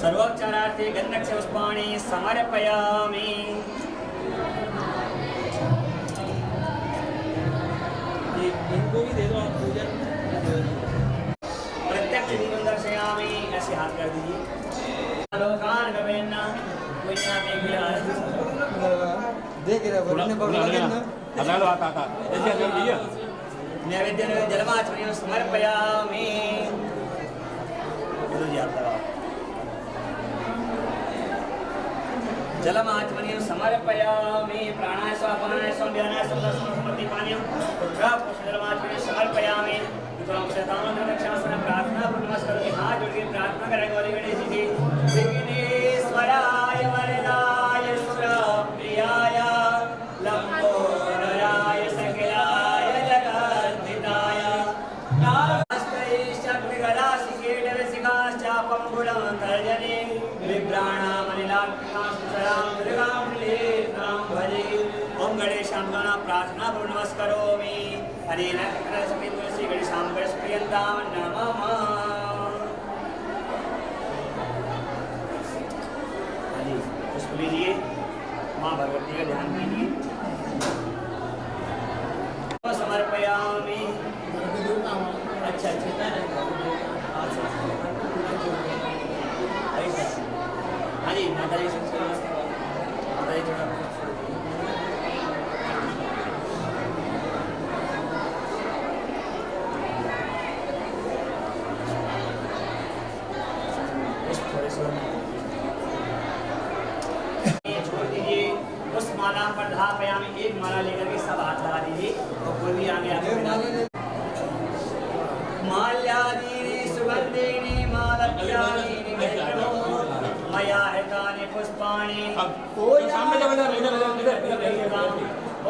सर्वोपचारार्थे गन्धक्षपुष्पाणि समर्पयामि। इनको भी दे दो आप पूजन। प्रत्यक्ष दीपं दर्शयामि, ऐसे हाथ कर दीजिए। लोकान गवेन्ना पुण्या में गिरा देख रहा बोलने पकड़ा ना हटा लो आता ऐसे कर दिया। नैवेद्यं जलमाचमनीयं समर्पयामि। जलमाचमनीयं समर्पयामि। प्राणाय स्वापानाय स्वाध्यानाय समर्पयामि। जलमाचमनीयं समर्पयामि। प्रार्थना नमस्कार हाथ जोड़ के प्रार्थना करेंगे। वाली गणेश जी विघ्नेश्वराय वरदाय सुरप्रियाय लंबोदराय सकलाय जगद्धिताय नागस्तैश्चक्रिगदाशिखेटरसिकाश्चापङ्गुलं तर्जने विभ्राणामनिलाक्षां दुर्गां लीलां भजे। ओम गणेशां गण प्रार्थना नमस्करोमि। अनेन श्री गणेशां गणेशप्रियन्तां नमः। लीजिए, माँ भगवती का ध्यान कीजिए। समर्पयामि। अच्छा हाँ जी, माता जी सबसे माता जी थोड़ा छोड़ दीजिए। उस माला पर धापयामि, एक माला लेकर के सब हाथ लगा दीजिए और कोई भी आगे आगे माल्यादीनि सुगंधीनि मालत्यादीनि मया हितानि पुष्पाणि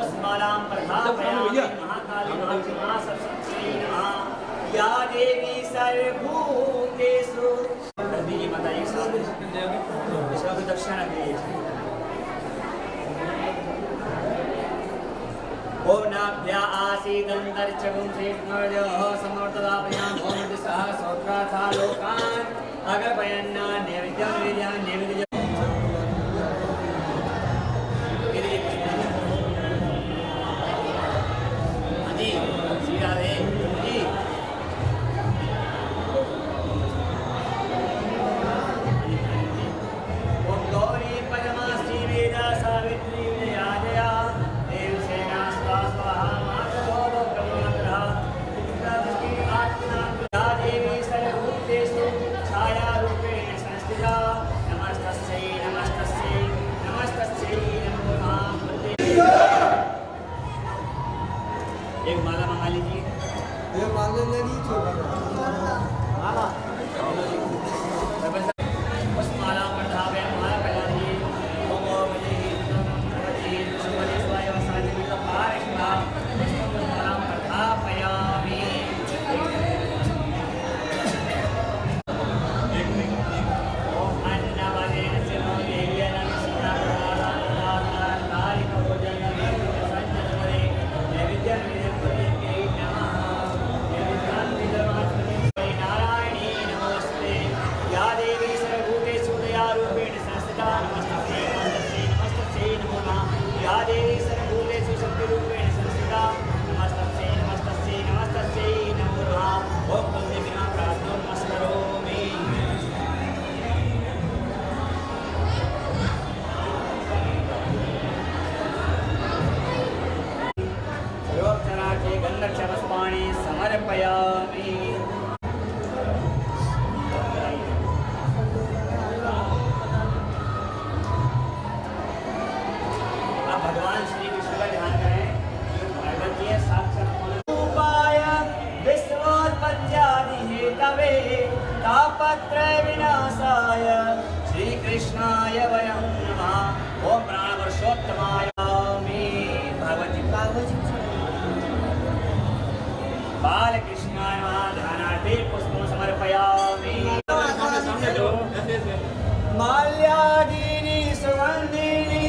उस मालां पर धापयामि। महाकाली मातृमा सरस्वती नमः। या देवी सर्वभूतेषु दीजिए माता जी सब दक्षिणा दीजिए। ओम नाभ्या आसीदंतरिक्षगुं श्रीकृष्णयोः समर्थदापयाम्। ओम दिशः सौत्राथा लोकान् अगर्भयन्ना नैवेद्यं निवेदयामि। नैवेद्यं जी श्री राधे जी। ओम गौरी पद्मा श्री वेदा सावित्री विजया देवसेना स्वाहा मातृभोगो ब्रह्माग्रह इंद्रावती आत्मा या देवी सर्वभूतेषु छायारूपेण संस्थिता। नमस्तस्यै नमस्तस्यै नमस्तस्यै नमो नमः। एक माला मंगा लीजिए। ये मालूम नहीं छोड़ा उस माला पर धावे माला पहना दिए। ओम वजी वजी सुमलेश्वराय वसाने मिला पारिष्मा उस माला पर धापयामि। ओम अन्नवदेन सिनो देव्यन स्नानालालालालालारि भोजन संजनवरे नैवेद्यं निवेदयामि। नमः नैवेद्यं निवेदयामि। नारायणी नमस्ते या देवी सर्वभूतेषु दयारूपेण संस्थिता। नमस्तस्यै नमस्तस्यै नमस्तस्यै नमो नमः। या देवी सर्वभूतेषु शक्तिरूपेण संस्थिता। नमस्तस्यै नमस्तस्यै नमस्तस्यै नमो नमः। ओम कुलदेवी नमः प्रार्थना नमस्करोमि। सर्वोपचारार्थे गन्धक्षपुष्पाणि समर्पयामि। आप भगवान श्री कृष्ण का ध्यान करें। पार्वती है साक्षात उपाय विश्वोत्पत्त्यादि हेतवे तापत्रय विनाशाय श्री कृष्णाय वयं नमः। ओम प्राणवर्षोत्तमाय भगवती बालकृष्णाय नमः। ध्यानार्थे पुष्पं समर्पयामि। माल्यादीनि सुगन्धीनि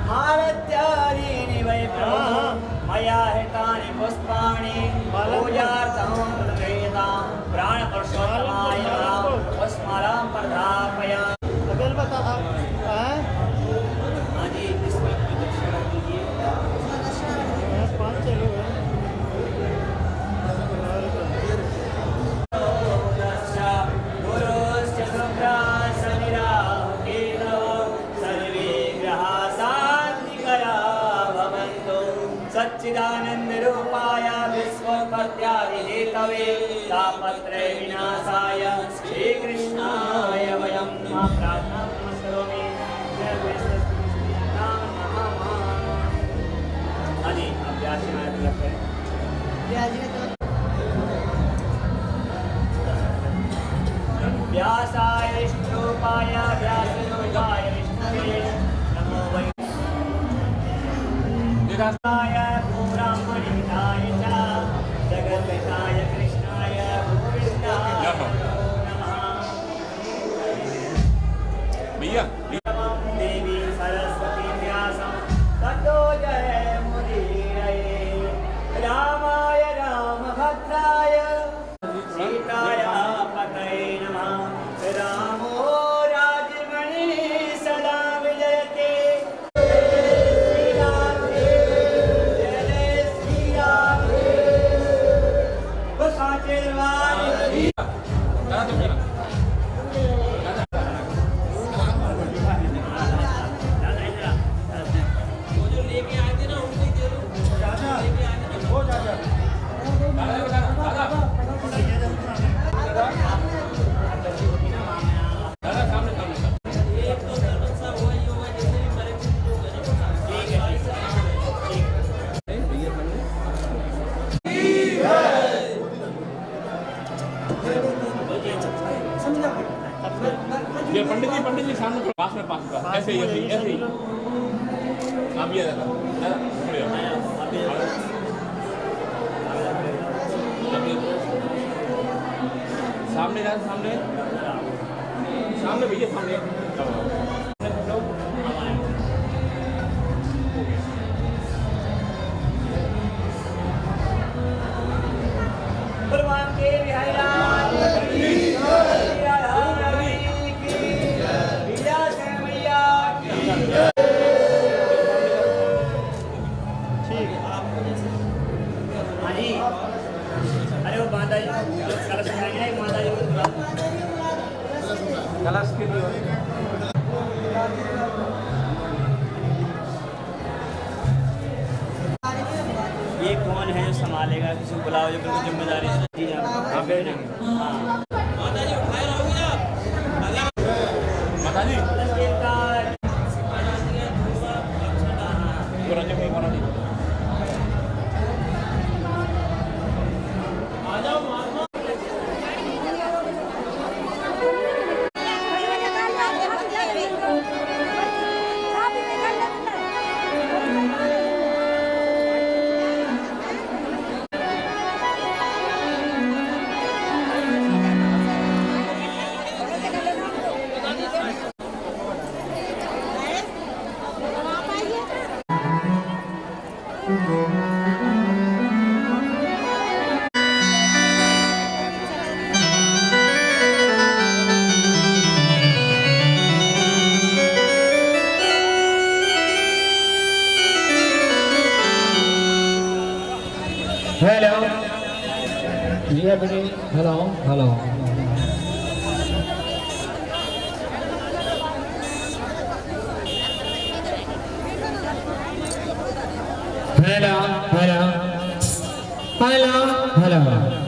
मालत्यादीनि वै प्रभो मया हितानि पुष्पाणि पूजार्थं प्रेतां प्राणपुरुषोत्तमाय नमः। पुष्पमालां प्रधापयामि। हाँ जी, इसमें दक्षिणा दीजिए। सच्चिदानंद रूपाय विश्वोत्पत्त्यादि हेतवे तापत्रय विनाशाय श्री कृष्णाय वयं नमः। प्रार्थना नमस्करोमि। जय नाम नमः। आदि अभ्यास में लगते हैं। व्यासाय विष्णुरूपाय व्यासरूपाय विष्णवे नमो वै व्यासाय ब्राह्मणिताय च जगद्गताय कृष्णाय गोविन्दाय नमः। भैया देवी सरस्वती व्यासं ततो जयमुदीरये। रामाय रामभद्राय सीताय पतये नमः। रामो राजमणि सदा विजयते ये पंडित जी सामने पास में ऐसे ही आप ये सामने भैया सामने भगवान के बिहारी लाल की विजय से मैया ठीक है हाँ जी। अरे वो माता जी कलश लगाएंगे ना माता जी को कलश के लिए ये कौन है जो संभालेगा किसी को बुलाओ जो बिल्कुल जिम्मेदारी से दी जाए हाँ भेजेंगे हाँ माता जी उठाए रहोगे आप माता जी हेलो जी everybody hello hello hello hello hello hello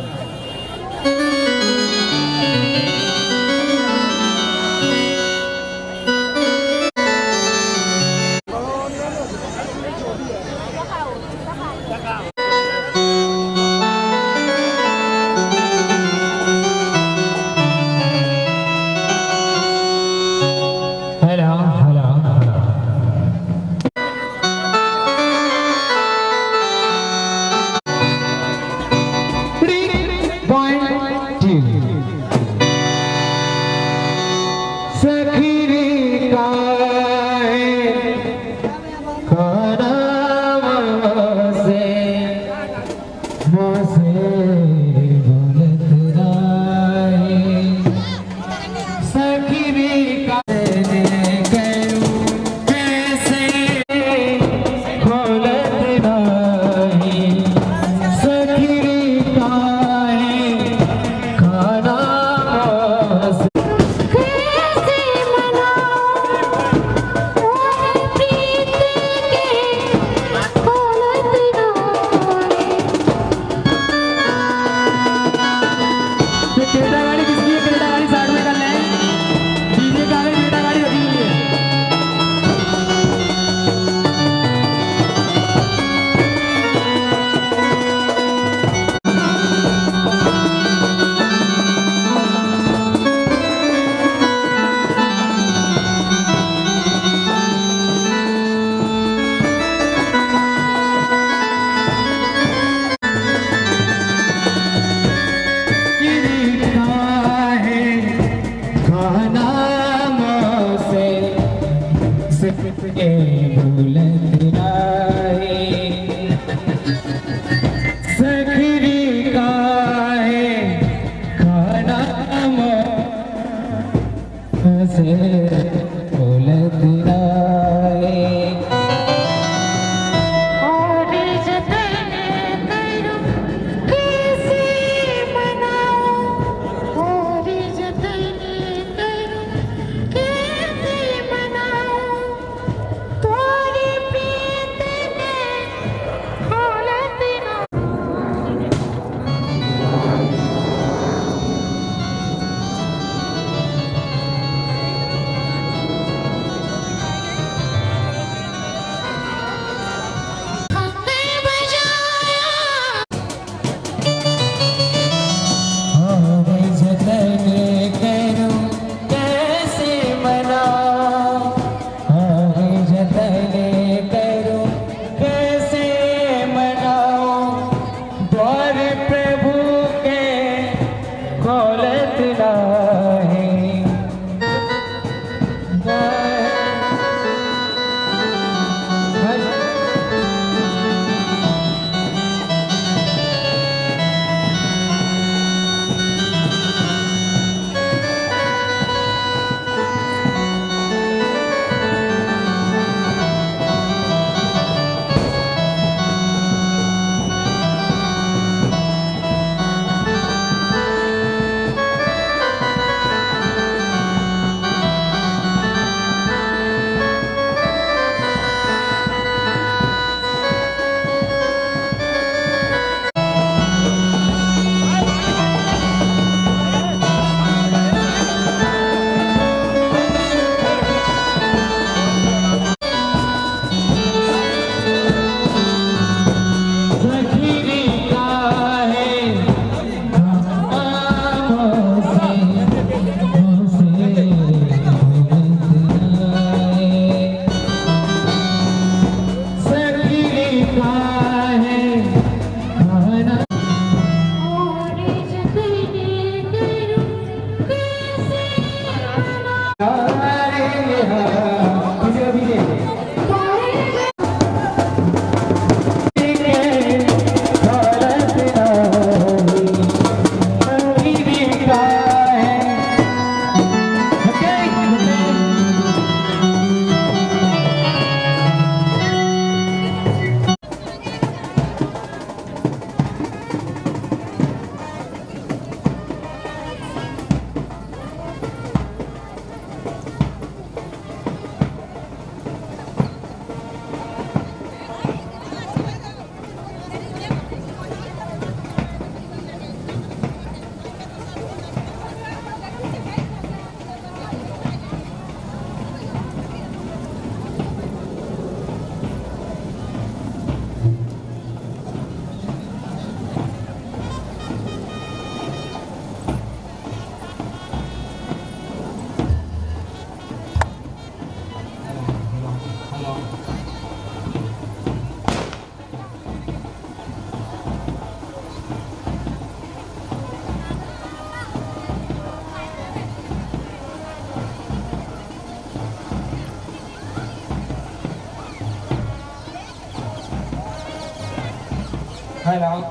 मैं राम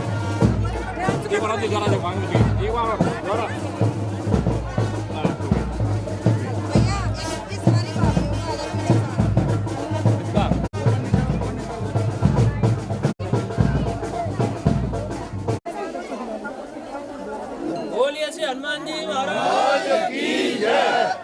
एक बार आते जरा जो मांग ली एक बार जरा बोलिए श्री हनुमान जी महाराज की जय।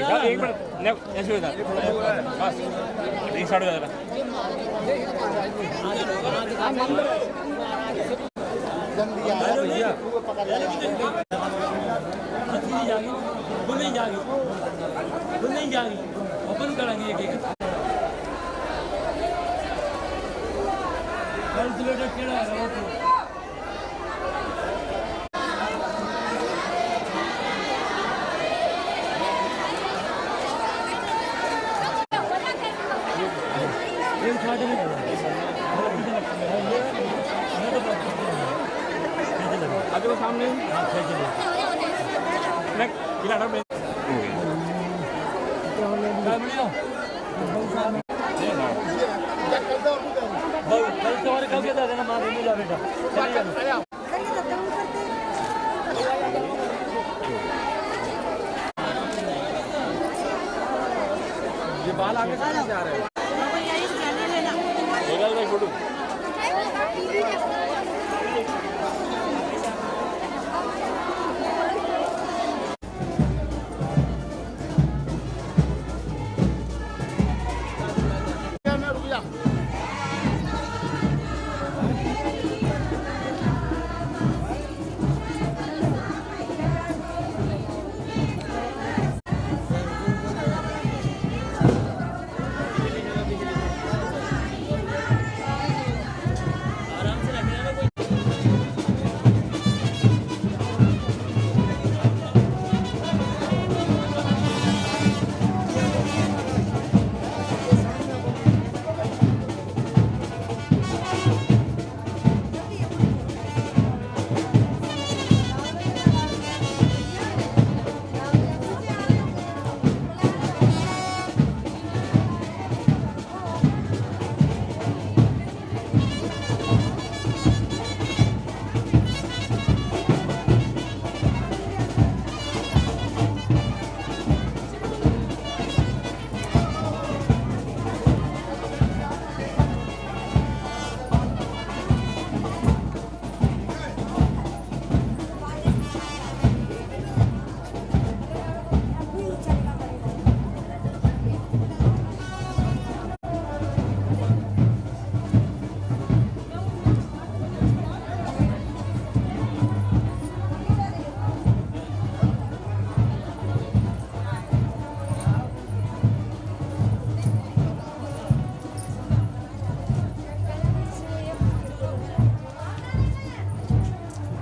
ऐसे होता बस एक साइड हो जाता नहीं जाएगी ओपन करेंगे एक एक आज वो सामने ये बाल आगे जा रहे हैं फोटो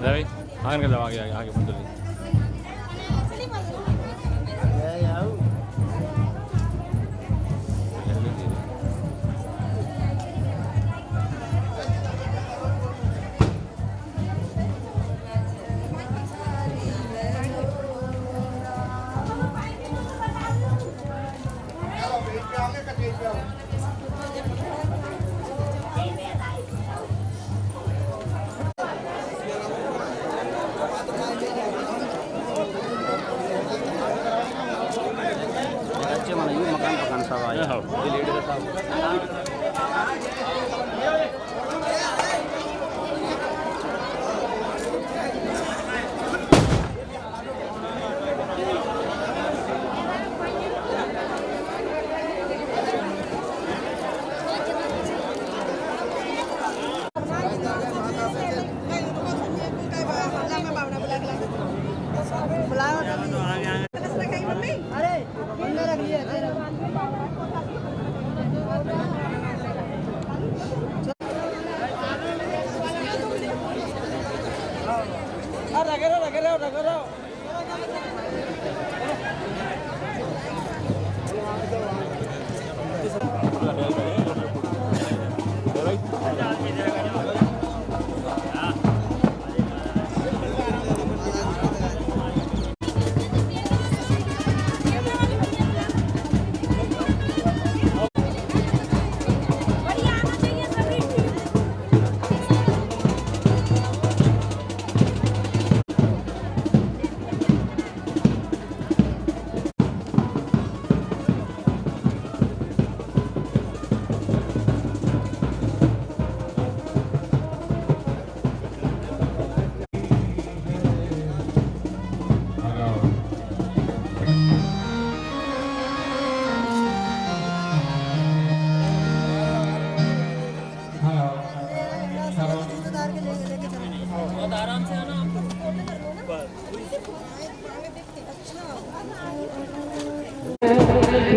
भाई आगे कर लो आगे आगे आगे बंद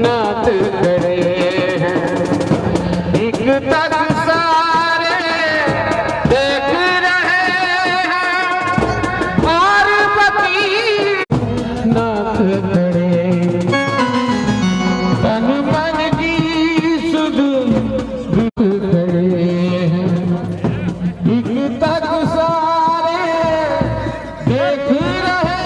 नाथ खड़े हैं एक तक सारे देख रहे हैं पार्वती नाथ खड़े तन मन की सुध दुख खड़े हैं एक तक सारे देख रहे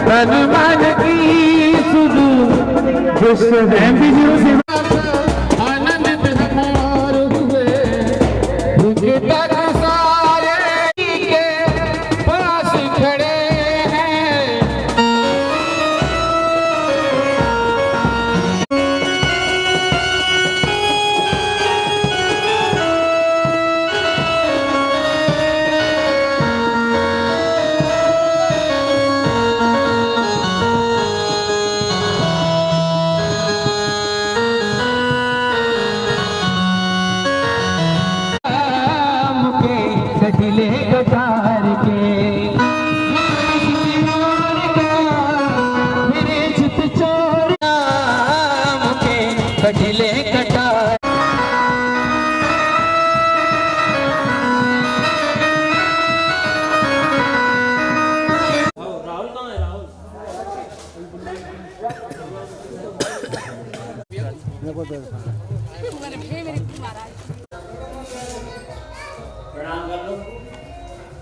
तन मन की सुधु आनंदित हमार हुए दुख तक सारे के पास खड़े हैं कटिले कटार के मेरे चित चोर नाम के कटिले कटार राहुल कहाँ है राहुल प्रणाम कर लो।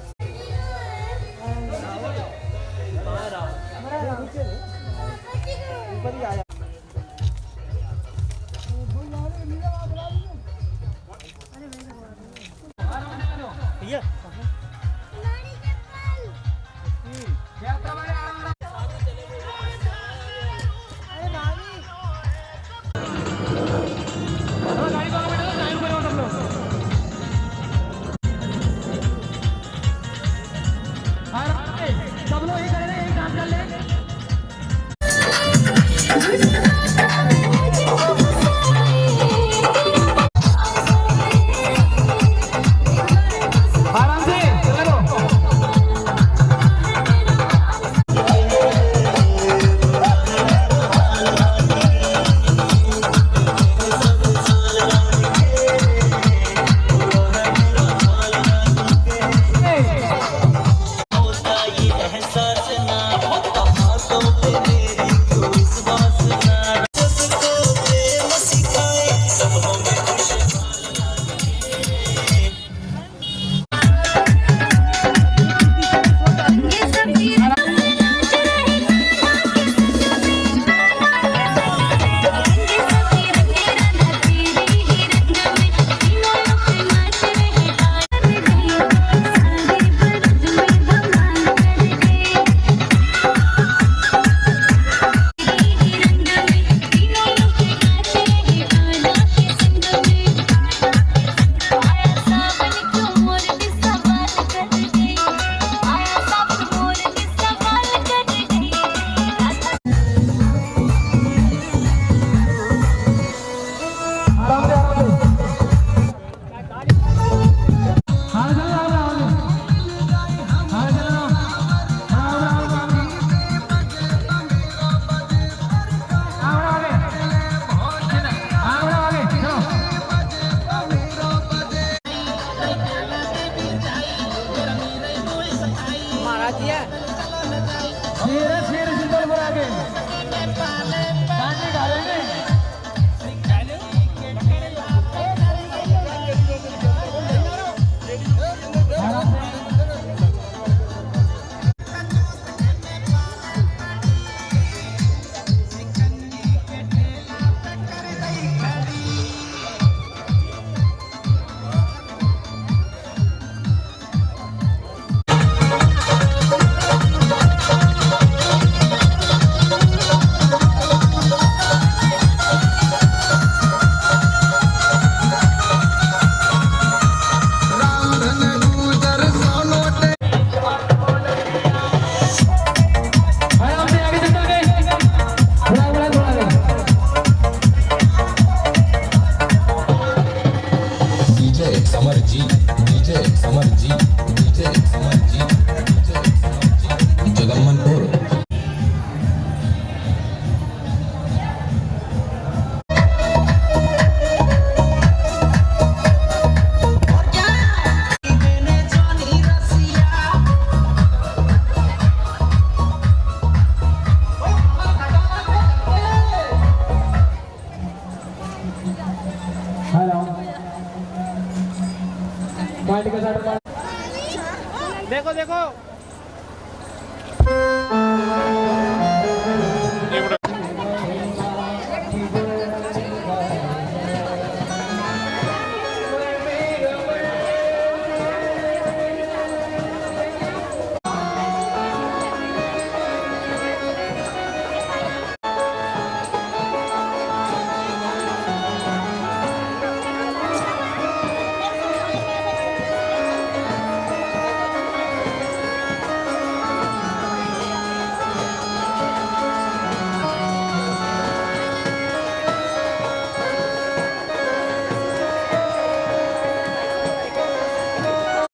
पार्टी का साथ देखो देखो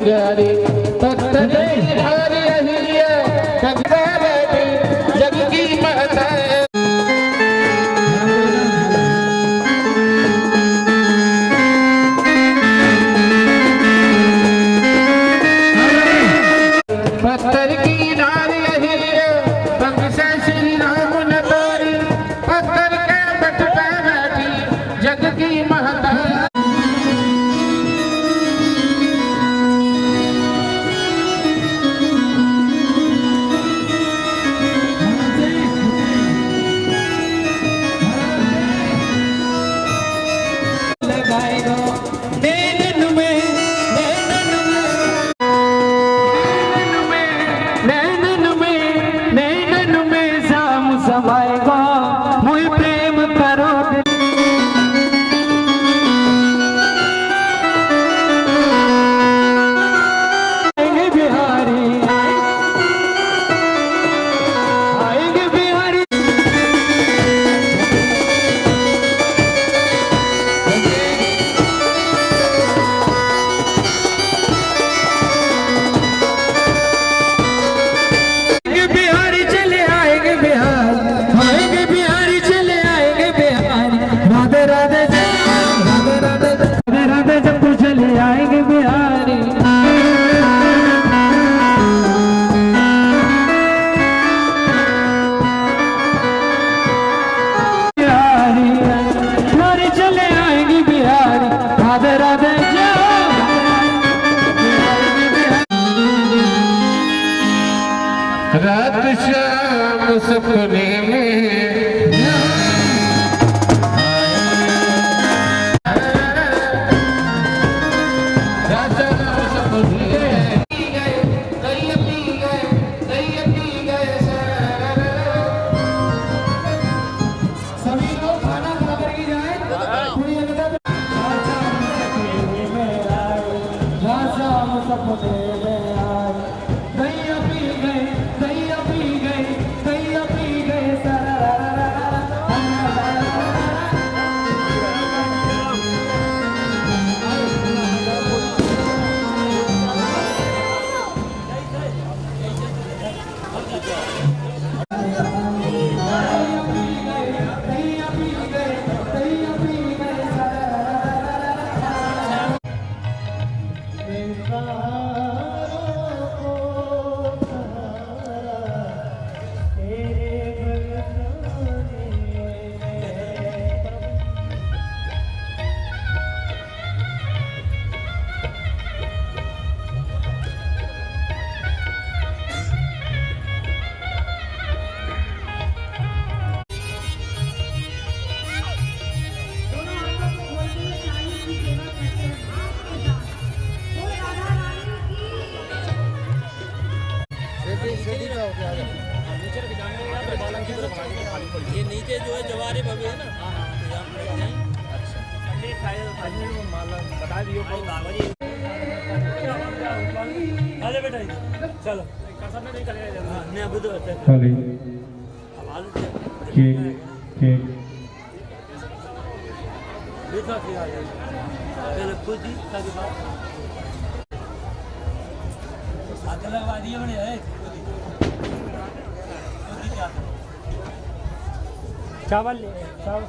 हरी भक्त हरी हरी जग की महता पत्थर की नारी अहिल्या पंख से श्री राम ने तोरी पत्थर के बट पे बैठी जग की महता रात शाम सपने में सभी लोग खाना खा करके जाए सपने में आए दैया पी गए दैया पी गए दैया पी गए ये नीचे जो है जवारे भव्य है ना बता दियो अरे बेटा चलो मैं अभी तो पहले खुद ही लगवा दिए बड़े है चावल ले चावल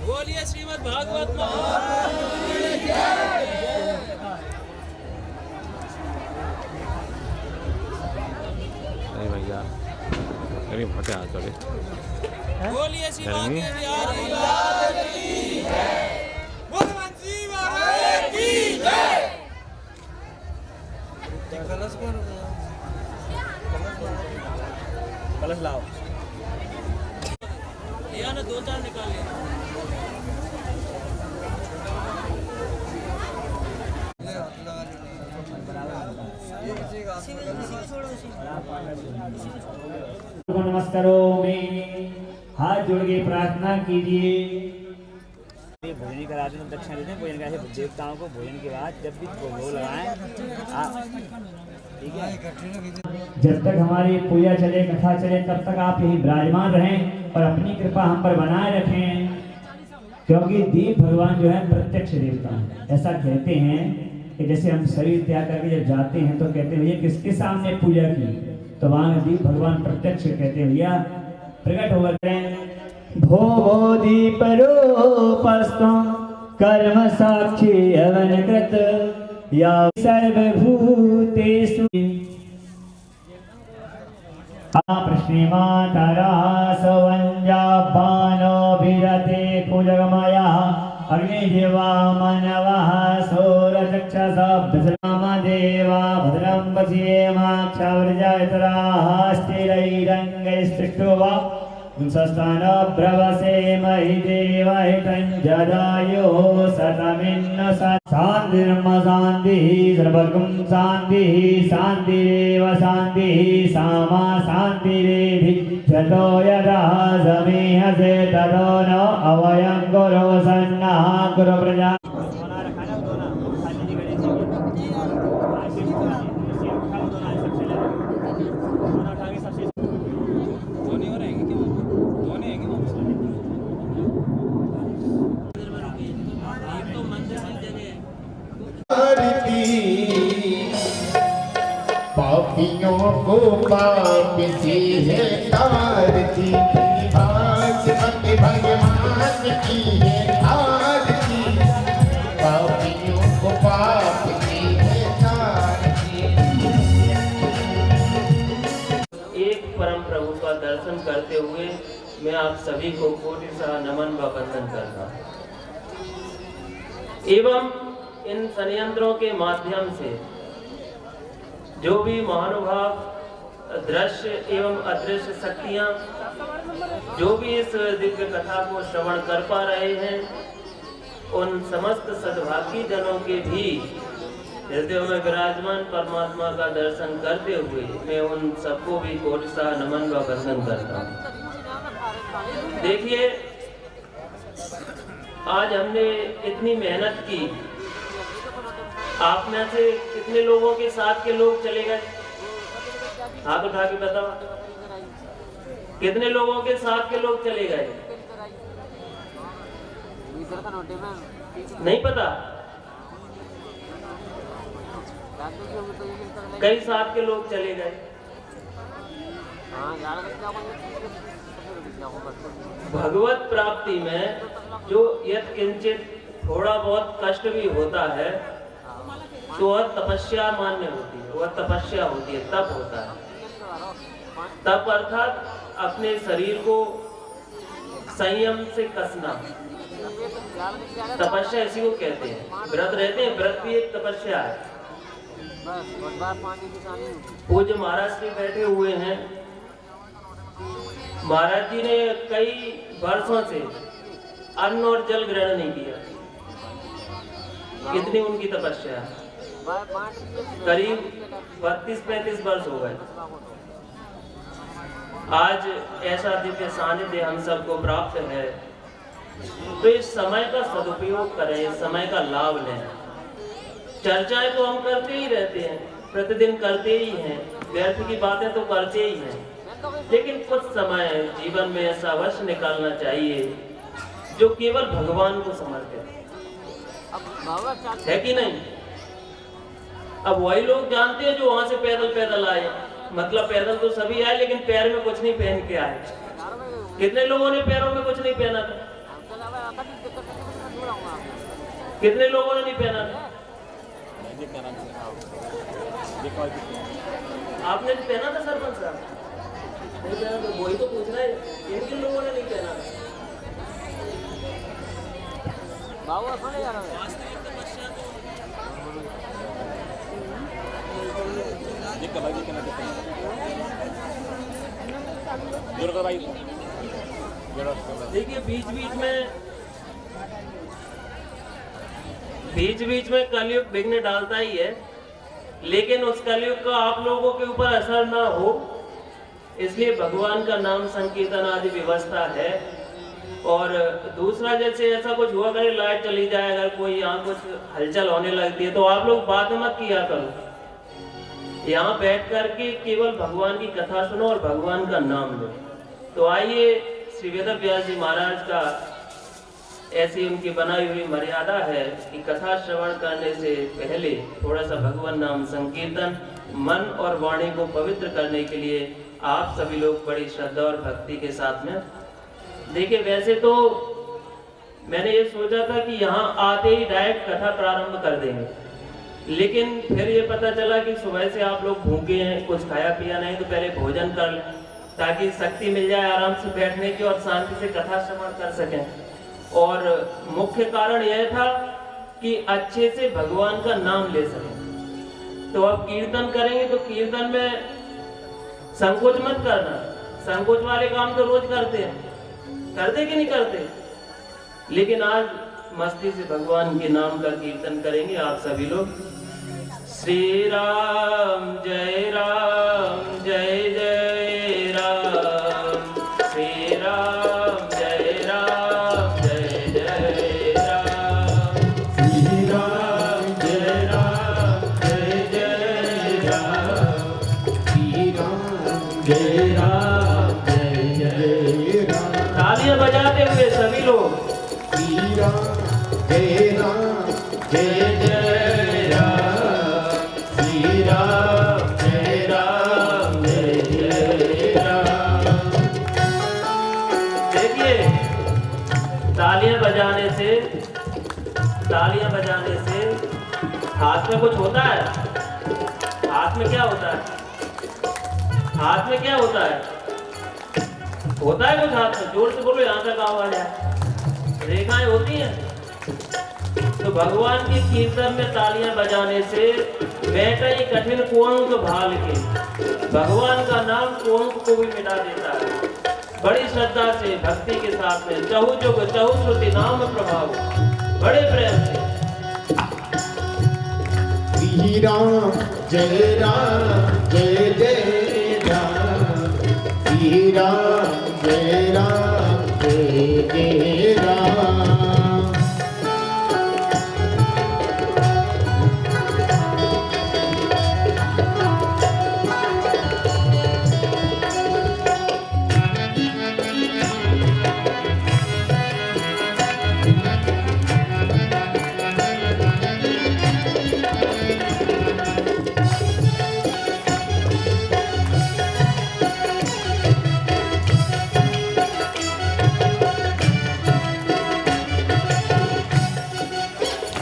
बोलिए श्रीमद् भागवत नहीं भैया करीब हटे हाथ चले बोलिए शिवा गर्मी? के बिहारी लाल की जय। बोल वंशी महाराज की जय। कलश लाओ। लिया ना 2-4 निकाल लिया। नमस्कारों में हाथ जोड़ के प्रार्थना कीजिए। भोजन करा दें, दक्षिणा देते हैं। भोजन का देवताओं को भोजन के बाद जब भी भोग लगाएं, ठीक है। जब तक हमारी पूजा चले, कथा चले, तब तक आप यही विराजमान रहें और अपनी कृपा हम पर बनाए रखें, क्योंकि दीप भगवान जो है प्रत्यक्ष देवता है। ऐसा कहते हैं कि जैसे हम शरीर त्याग करके जब जाते हैं तो कहते हैं भैया किसके सामने पूजा की, तो वहां दीप भगवान प्रत्यक्ष कहते हैं भैया प्रकट होकर भो दीप रूपस्तुं कर्म साक्षी हवन कृत या सर्वभूतेषु प्रश्निमातरा सवञ्जाबानो विरते कुजगमया अग्निदेवा मनवः सौरचक्षसा भद्रमदेवा भद्रं पश्येमाक्षावृजायतराः स्थिरैरङ्गैस्तुष्ट्वा पुंसस्तानब्रवसे महि देवहितं जदायुः शतमिन्न शान्तिर्म शान्तिः सर्वगुं शान्तिः शान्तिरेव शान्तिः सामा शान्तिरेधि जतो यदा समीहसे ततो न अवयं गुरो सन्नः गुरु प्रजा पापियों को पाप से है तारती, आज भगवान की है आरती। पापियों को पाप से है तारती। एक परम प्रभु का दर्शन करते हुए मैं आप सभी को कोटिशः नमन व वंदन करता हूँ एवं इन संयंत्रों के माध्यम से जो भी महानुभाव दृश्य एवं अदृश्य शक्तियां जो भी इस दिव्य कथा को श्रवण कर पा रहे हैं, उन समस्त सद्भागी जनों के भी हृदय में विराजमान परमात्मा का दर्शन करते हुए मैं उन सबको भी कोटिशः नमन व वंदन करता हूँ। देखिए, आज हमने इतनी मेहनत की, आप में से कितने लोगों के साथ के लोग चले गए? हाथ उठा के बताओ, कितने लोगों के साथ के लोग चले गए? नहीं पता? कई साथ के लोग चले गए। भगवत प्राप्ति में जो यत् किंचित थोड़ा बहुत कष्ट भी होता है तो वह तपस्या मान्य होती है, वह तपस्या होती है, तप होता है। तप अर्थात अपने शरीर को संयम से कसना, तपस्या इसी को कहते हैं। व्रत रहते हैं, व्रत भी एक तपस्या है। पूज्य महाराज जी बैठे हुए हैं। महाराज जी ने कई वर्षों से अन्न और जल ग्रहण नहीं किया। कितनी उनकी तपस्या है? करीब 32-35 वर्ष हो गए। आज ऐसा दिव्य सानिध्य हम सबको प्राप्त है, तो इस समय का सदुपयोग करें, इस समय का लाभ लें। चर्चाएं तो हम करते ही रहते हैं, प्रतिदिन करते ही हैं, व्यर्थ की बातें तो करते ही हैं, लेकिन कुछ समय जीवन में ऐसा अवश्य निकालना चाहिए जो केवल भगवान को समर्पित है कि नहीं? अब वही लोग जानते हैं जो वहां से पैदल पैदल आए, मतलब पैदल तो सभी आए लेकिन पैर में कुछ नहीं पहन के आए। कितने लोगों ने पैरों में कुछ नहीं पहना था? कितने लोगों ने नहीं पहना था? आपने भी पहना था सरपंच साहब? नहीं पहना तो वही तो पूछ रहा है, किन किन लोगों ने नहीं पहना था? देखिए बीच बीच में कलयुग विघ्न डालता ही है, लेकिन उस कलयुग का आप लोगों के ऊपर असर ना हो इसलिए भगवान का नाम संकीर्तन आदि व्यवस्था है। और दूसरा, जैसे ऐसा कुछ हुआ करे लाइट चली जाए, अगर कोई यहाँ कुछ हलचल होने लगती है तो आप लोग बात मत किया करो, यहाँ बैठ करके केवल भगवान की कथा सुनो और भगवान का नाम लो। तो आइए, श्री वेद व्यास जी महाराज का ऐसी उनकी बनाई हुई मर्यादा है कि कथा श्रवण करने से पहले थोड़ा सा भगवान नाम संकीर्तन मन और वाणी को पवित्र करने के लिए आप सभी लोग बड़ी श्रद्धा और भक्ति के साथ में देखिए। वैसे तो मैंने ये सोचा था कि यहाँ आते ही डायरेक्ट कथा प्रारंभ कर देंगे, लेकिन फिर ये पता चला कि सुबह से आप लोग भूखे हैं, कुछ खाया पिया नहीं, तो पहले भोजन कर लें ताकि शक्ति मिल जाए आराम से बैठने की और शांति से कथा श्रवण कर सकें। और मुख्य कारण यह था कि अच्छे से भगवान का नाम ले सकें। तो अब कीर्तन करेंगे तो कीर्तन में संकोच मत करना, संकोच वाले काम तो रोज करते हैं, करते कि नहीं करते, लेकिन आज मस्ती से भगवान के नाम का कीर्तन करेंगे आप सभी लोग। श्री राम जय राम जय जय राम, श्री राम जय राम जय जय राम, श्री राम जय राम जय जय राम, श्री राम जय राम जय जय राम। तालियां बजाते हुए सभी लोग श्री राम जय राम जय जय राम, श्री राम जय राम जय जय राम। देखिए, तालियां बजाने से हाथ में कुछ होता है? हाथ में क्या होता है? हाथ में क्या होता है? होता है कुछ हाथ में? जोर से बोलो, यहाँ तक आवाज आए। रेखाएं होती हैं। तो भगवान के कीर्तन में तालियां बजाने से बैठा ही कठिन कुअंक भाल के भगवान का नाम कुअंक को भी मिटा देता है। बड़ी श्रद्धा से भक्ति के साथ में चहु जुग चहु श्रुति नाम प्रभाव, बड़े प्रेम से श्री राम जय राम जय जय राम, श्री राम जय राम जय जय राम।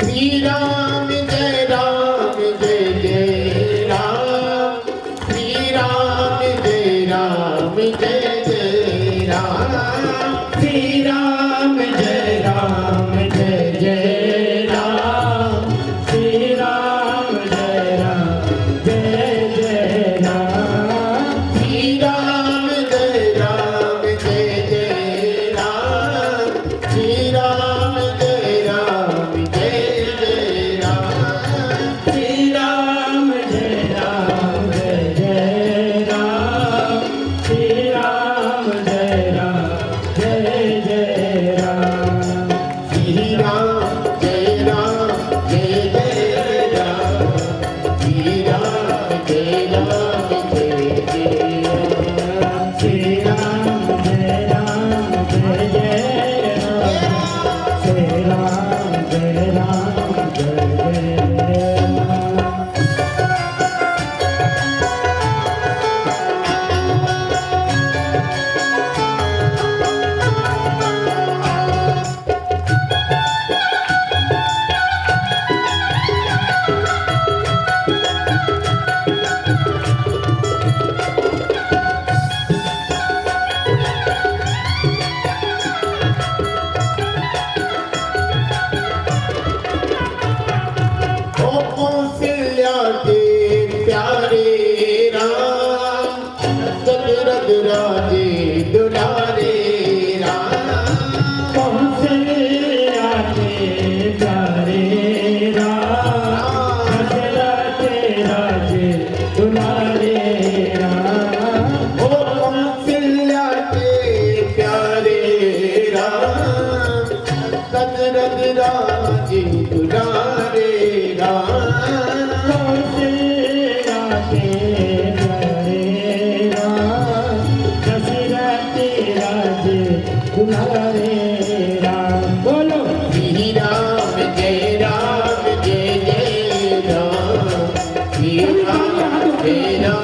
श्री राम जय राम जय जय राम, श्री राम जय राम जय जय राम, श्री राम जय राम जय जय राम, श्री राम जय राम जय जय राम, श्री राम जय राम जय जय राम, श्री राम जय राम जय जय राम, श्री राम जय राम जय जय राम, श्री राम जय राम जय जय राम, श्री राम जय राम जय जय राम, श्री राम जय राम जय जय राम, श्री राम जय राम जय जय राम, श्री राम जय राम जय जय राम। राज दुलारे राम कौशल्या के प्यारे राम दशरथ राज दुलारे राम। बोलो श्री राम जय राम श्री राम जय राम जय राम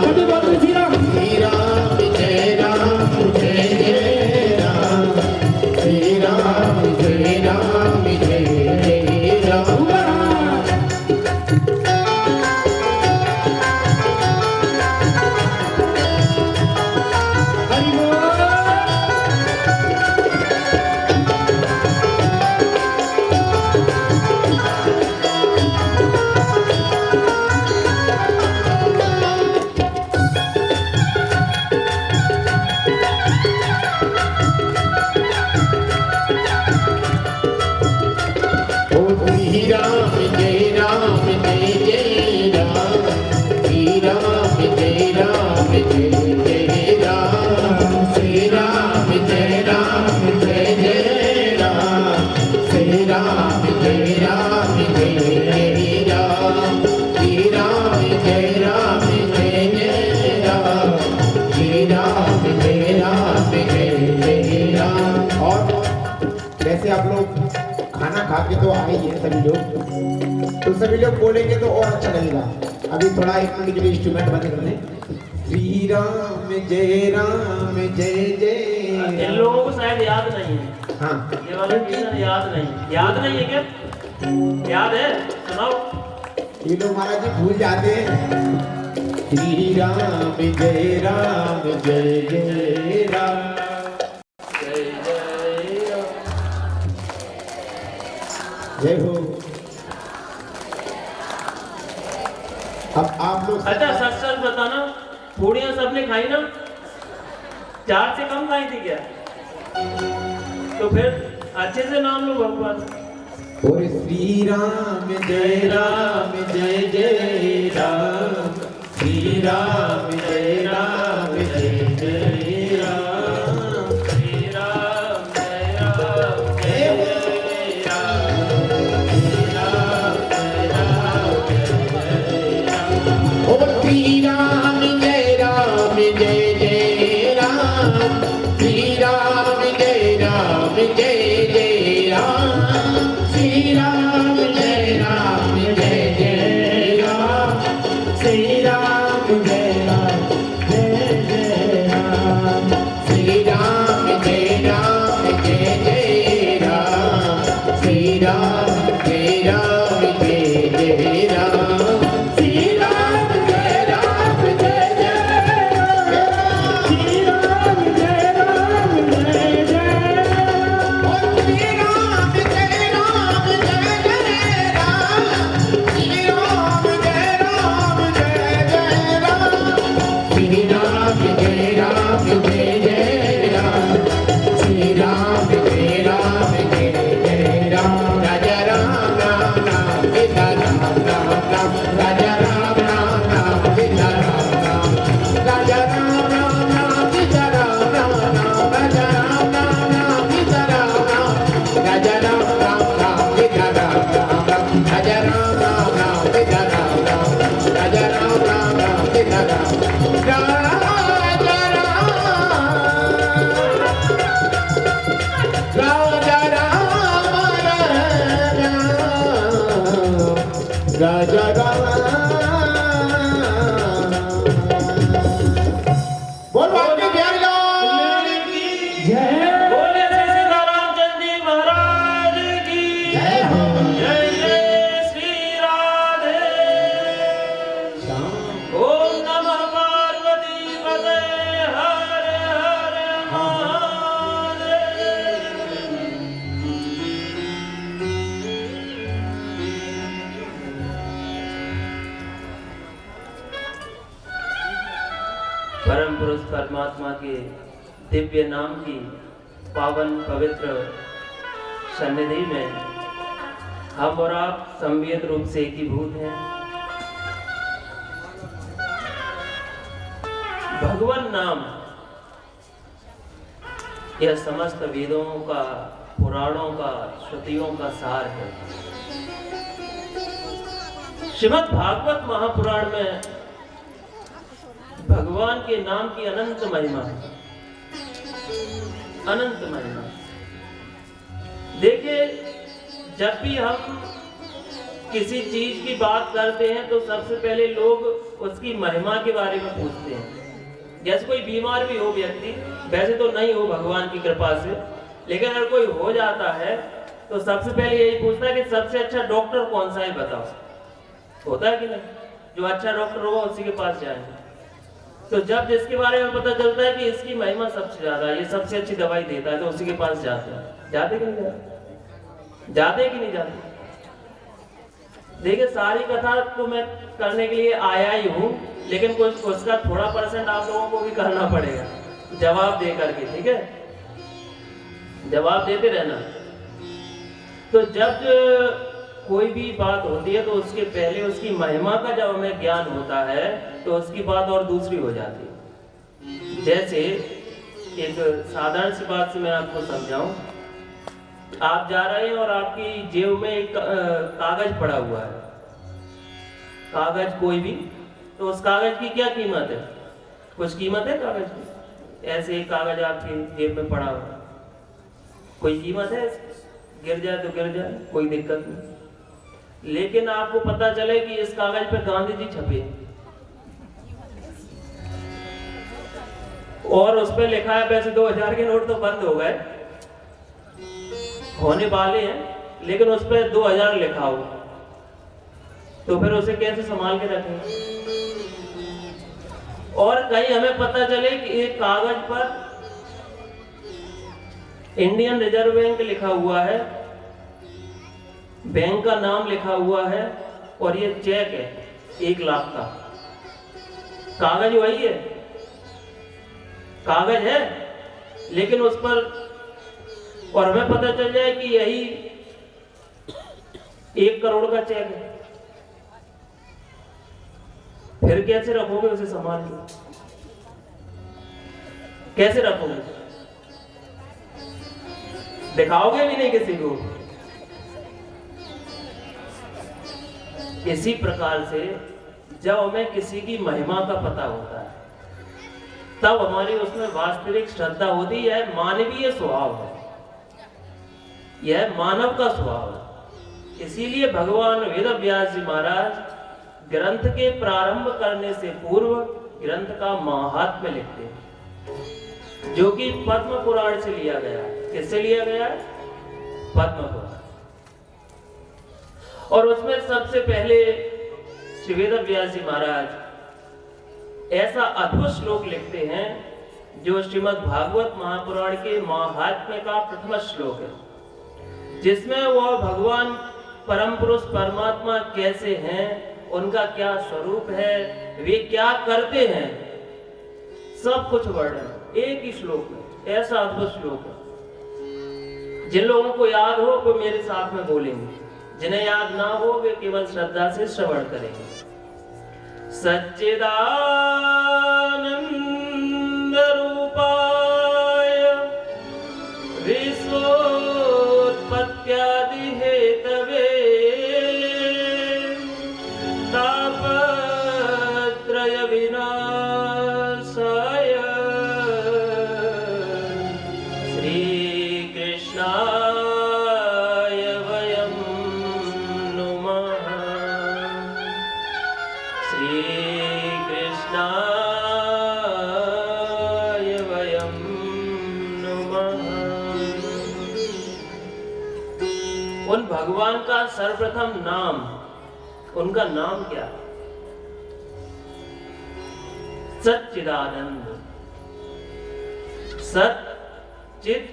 अभी बोलो श्री राम। श्री राम जय राम जय राम श्री राम जय राम जय राम। हरि बोल। श्री राम जय राम जय राम श्री राम जय राम जय राम श्री राम जय राम जय राम श्री राम जय राम जय राम श्री राम जय राम जय राम श्री राम जय राम जय राम। और वैसे आप लोग खाना खा के तो आए ही हैं सभी लोग, तो सभी लोग बोलेंगे तो और अच्छा लगेगा। अभी थोड़ा 1 मिनट के लिए इंस्ट्रूमेंट बंद कर दें। श्री राम जय इन लोगों को शायद याद नहीं है, हाँ ये वाला कीर्तन याद नहीं है क्या? याद है? सुनाओ। ये लोग महाराज जी भूल जाते हैं। श्री राम जय राम जय जय राम जय जय राम। जय हो। अब आप लोग अच्छा सच सच बताना, पूड़ियाँ सबने खाई ना? 4 से कम खाई थी क्या? तो फिर अच्छे से नाम लो भगवान। और श्री राम जय जय राम श्री राम जय जय राम श्री राम जय राम जय ओ श्री राम जय जय राम श्री राम जय जय राम श्री राम जय जय राम श्री राम जय राम श्री राम जय जय राम श्री राम जय जय राम श्री राम जय जय राम श्री राम जय जय ओ श्री राम जय राम श्री राम जय जय राम श्री राम जय जय राम श्री राम जय जय राम राजा राम राम राम सीता राम राम राम राजा राम राम राम सीता राम राम राजा राम राम राम सीता राम राम राम राजा राम राम राम सीता राम राम राजा राम राम राम सीता राम राम राम राजा राम राम राम सीता राम राम राजा राम राम राम सीता राम राजा बोल बाकी प्यार लाल की जय बोले श्री सीतारामचंद्र जी महाराज की जय हो। जय जय श्री राधे। ओम नमः पार्वती पते हर हर महादेव। परम पुरुष परमात्मा के दिव्य नाम की पावन पवित्र सन्निधि में हम और आप संवित रूप से एकीभूत हैं। भगवान नाम यह समस्त वेदों का पुराणों का, श्रुतियों का सार है। श्रीमद् भागवत महापुराण में भगवान के नाम की अनंत महिमा है, अनंत महिमा। देखिए, जब भी हम किसी चीज की बात करते हैं तो सबसे पहले लोग उसकी महिमा के बारे में पूछते हैं। जैसे कोई बीमार भी हो व्यक्ति, वैसे तो नहीं हो भगवान की कृपा से, लेकिन अगर कोई हो जाता है तो सबसे पहले यही पूछता है कि सबसे अच्छा डॉक्टर कौन सा है बताओ। होता है कि नहीं? जो अच्छा डॉक्टर होगा उसी के पास जाएंगे। तो जब जिसके बारे में पता चलता है कि इसकी महिमा सबसे ज्यादा है, ये सबसे अच्छी दवाई देता है, तो उसी के पास जाते हैं। जाते कि नहीं जाते? जाते कि नहीं जाते? देखिए, सारी कथा तो मैं करने के लिए आया ही हूँ, लेकिन कुछ उसका थोड़ा % आप लोगों को भी करना पड़ेगा जवाब दे करके, ठीक है? जवाब देते रहना। तो जब कोई भी बात होती है तो उसके पहले उसकी महिमा का जब हमें ज्ञान होता है तो उसकी बात और दूसरी हो जाती है। जैसे एक साधारण सी बात से मैं आपको समझाऊं। आप जा रहे हैं और आपकी जेब में एक कागज पड़ा हुआ है, कागज कोई भी, तो उस कागज की क्या कीमत है? कुछ कीमत है कागज की? ऐसे एक कागज आपकी जेब में पड़ा हुआ, कोई कीमत है? गिर जाए तो गिर जाए, कोई दिक्कत नहीं। लेकिन आपको पता चले कि इस कागज पे गांधी जी छपे और उस पर लिखा है, वैसे 2000 के नोट तो बंद हो गए, होने वाले हैं, लेकिन उस पर 2000 लिखा हो, तो फिर उसे कैसे संभाल के रखेंगे? और कहीं हमें पता चले कि एक कागज पर इंडियन रिजर्व बैंक लिखा हुआ है, बैंक का नाम लिखा हुआ है, और ये चेक है 1 लाख का। कागज वही है, कागज है, लेकिन उस पर, और हमें पता चल जाए कि यही 1 करोड़ का चेक है, फिर कैसे रखोगे उसे संभाल के? कैसे रखोगे? दिखाओगे भी नहीं किसी को। इसी प्रकार से जब हमें किसी की महिमा का पता होता है तब हमारी उसमें वास्तविक श्रद्धा होती है। यह मानवीय स्वभाव है, यह मानव का स्वभाव है। इसीलिए भगवान वेद व्यास जी महाराज ग्रंथ के प्रारंभ करने से पूर्व ग्रंथ का महात्म्य लिखते हैं, जो कि पद्म पुराण से लिया गया है। किससे लिया गया है? पद्म पुराण। और उसमें सबसे पहले श्री वेद व्यास जी महाराज ऐसा अद्भुत श्लोक लिखते हैं जो श्रीमद् भागवत महापुराण के महात्म्य का प्रथम श्लोक है, जिसमें वह भगवान परम पुरुष परमात्मा कैसे हैं, उनका क्या स्वरूप है, वे क्या करते हैं, सब कुछ वर्णन एक ही श्लोक में। ऐसा अद्भुत श्लोक है। जिन लोगों को याद हो वो मेरे साथ में बोलेंगे, जिन्हें याद ना हो वे केवल श्रद्धा से श्रवण करेंगे। सच्चिदानंद रूपाय विश्वोत्पत्त्यादि हेतवे तापत्रय विनाशाय श्री कृष्णाय वयं नुमः। श्री कृष्णाय वयं नुमः। उन भगवान का सर्वप्रथम नाम, उनका नाम क्या? सच्चिदानंद। सत, चित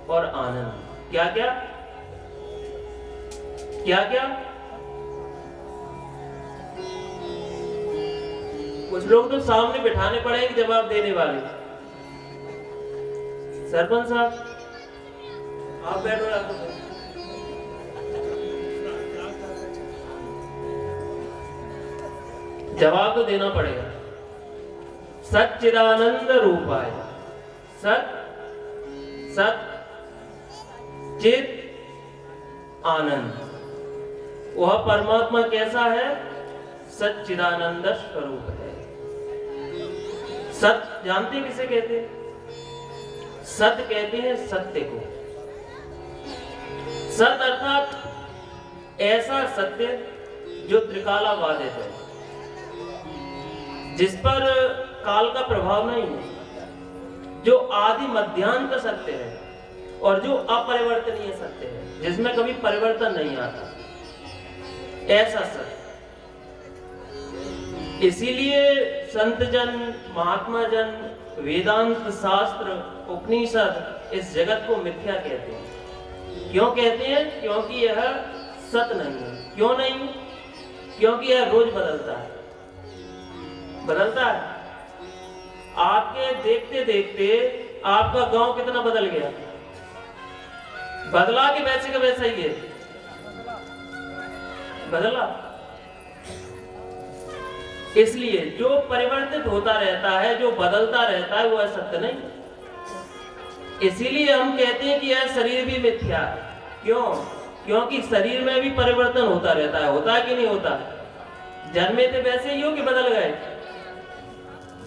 और आनंद। क्या क्या? क्या क्या? कुछ लोग तो सामने बिठाने पड़ेंगे जवाब देने वाले। सरपंच साहब आप बैठो। जवाब तो देना पड़ेगा। सच्चिदानंद रूपाय। सत, सत, चित आनंद। वह परमात्मा कैसा है? सच्चिदानंद स्वरूप है। सत्य जानते किसे कहते हैं? सत्य कहते हैं सत्य को। सत्य अर्थात ऐसा सत्य जो त्रिकाला बाधित है, जिस पर काल का प्रभाव नहीं है, जो आदि मध्यांत सत्य है और जो अपरिवर्तनीय सत्य है, जिसमें कभी परिवर्तन नहीं आता, ऐसा सत्य। इसीलिए संत जन, महात्मा जन, वेदांत शास्त्र, उपनिषद इस जगत को मिथ्या कहते हैं। क्यों कहते हैं? क्योंकि यह सत्य नहीं है। क्यों नहीं? क्योंकि यह रोज बदलता है। बदलता है। आपके देखते देखते आपका गांव कितना बदल गया? बदला कि वैसे का वैसा ही है? बदला। इसलिए जो परिवर्तित होता रहता है, जो बदलता रहता है, वह सत्य नहीं। इसीलिए हम कहते हैं कि यह शरीर भी मिथ्या है। क्यों? क्योंकि शरीर में भी परिवर्तन होता रहता है। होता है कि नहीं होता? जन्मे थे वैसे ही हो कि बदल गए?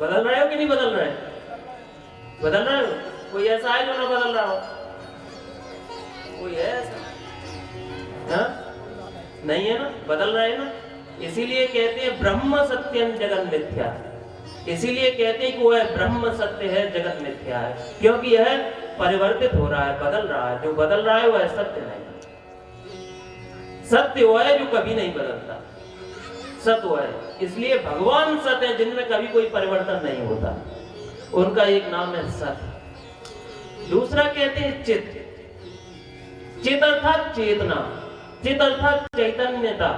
बदल रहे हो कि नहीं बदल रहे? बदल रहे हो? कोई ऐसा है जो ना बदल रहा हो? कोई है ऐसा? हाँ? नहीं है ना? बदल रहे हैं ना? इसीलिए कहते हैं ब्रह्म सत्यम जगत मिथ्या। इसीलिए कहते हैं कि वह ब्रह्म सत्य है, जगत मिथ्या है, क्योंकि यह परिवर्तित हो रहा है, बदल रहा है। जो बदल रहा है वह सत्य नहीं। सत्य वह है जो कभी नहीं बदलता। सत्य वह है। इसलिए भगवान सत्य है, जिनमें कभी कोई परिवर्तन नहीं होता। उनका एक नाम है सत्य। दूसरा कहते हैं चित। चित अर्थात चेतना, चित अर्थात चैतन्यता,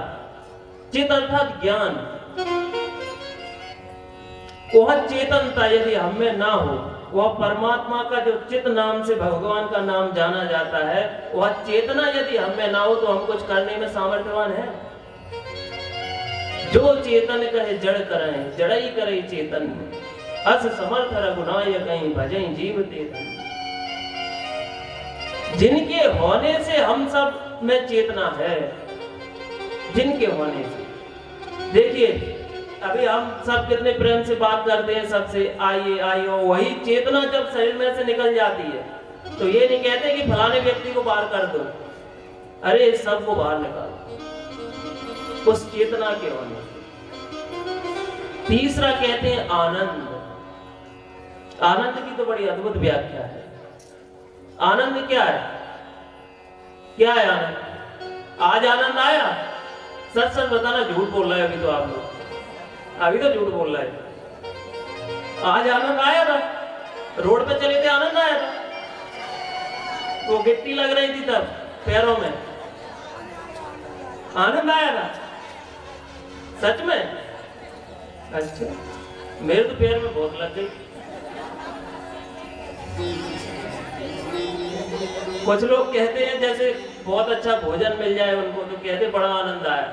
चित अर्थात ज्ञान। वह चेतनता यदि हमें ना हो, वह परमात्मा का जो चित नाम से भगवान का नाम जाना जाता है, वह चेतना यदि हमें ना हो तो हम कुछ करने में सामर्थ्यवान है? जो चेतन कहे जड़ करें, जड़ ही करे चेतन, अस समर्थ रघुनाय कहीं भजई जीव चेतन। जिनके होने से हम सब में चेतना है, जिनके होने से। देखिए अभी हम सब कितने प्रेम से बात करते हैं सबसे, आइए आइए, वही चेतना जब शरीर में से निकल जाती है तो ये नहीं कहते कि फलाने व्यक्ति को बाहर कर दो, अरे सबको बाहर निकालो, उस चेतना के होने। तीसरा कहते हैं आनंद। आनंद की तो बड़ी अद्भुत व्याख्या है। आनंद क्या है? क्या है आनंद? आज आनंद आया? सच सच बताना, झूठ बोल रहा है अभी तो आप लोग, अभी तो झूठ बोल रहा है। आज आनंद आया था? रोड पे चले थे, आनंद आया था? वो गिट्टी लग रही थी तब पैरों में, आनंद आया था? सच में? अच्छा, मेरे तो पैर में बहुत लग गई। कुछ लोग कहते हैं जैसे बहुत अच्छा भोजन मिल जाए उनको तो कहते बड़ा आनंद आया।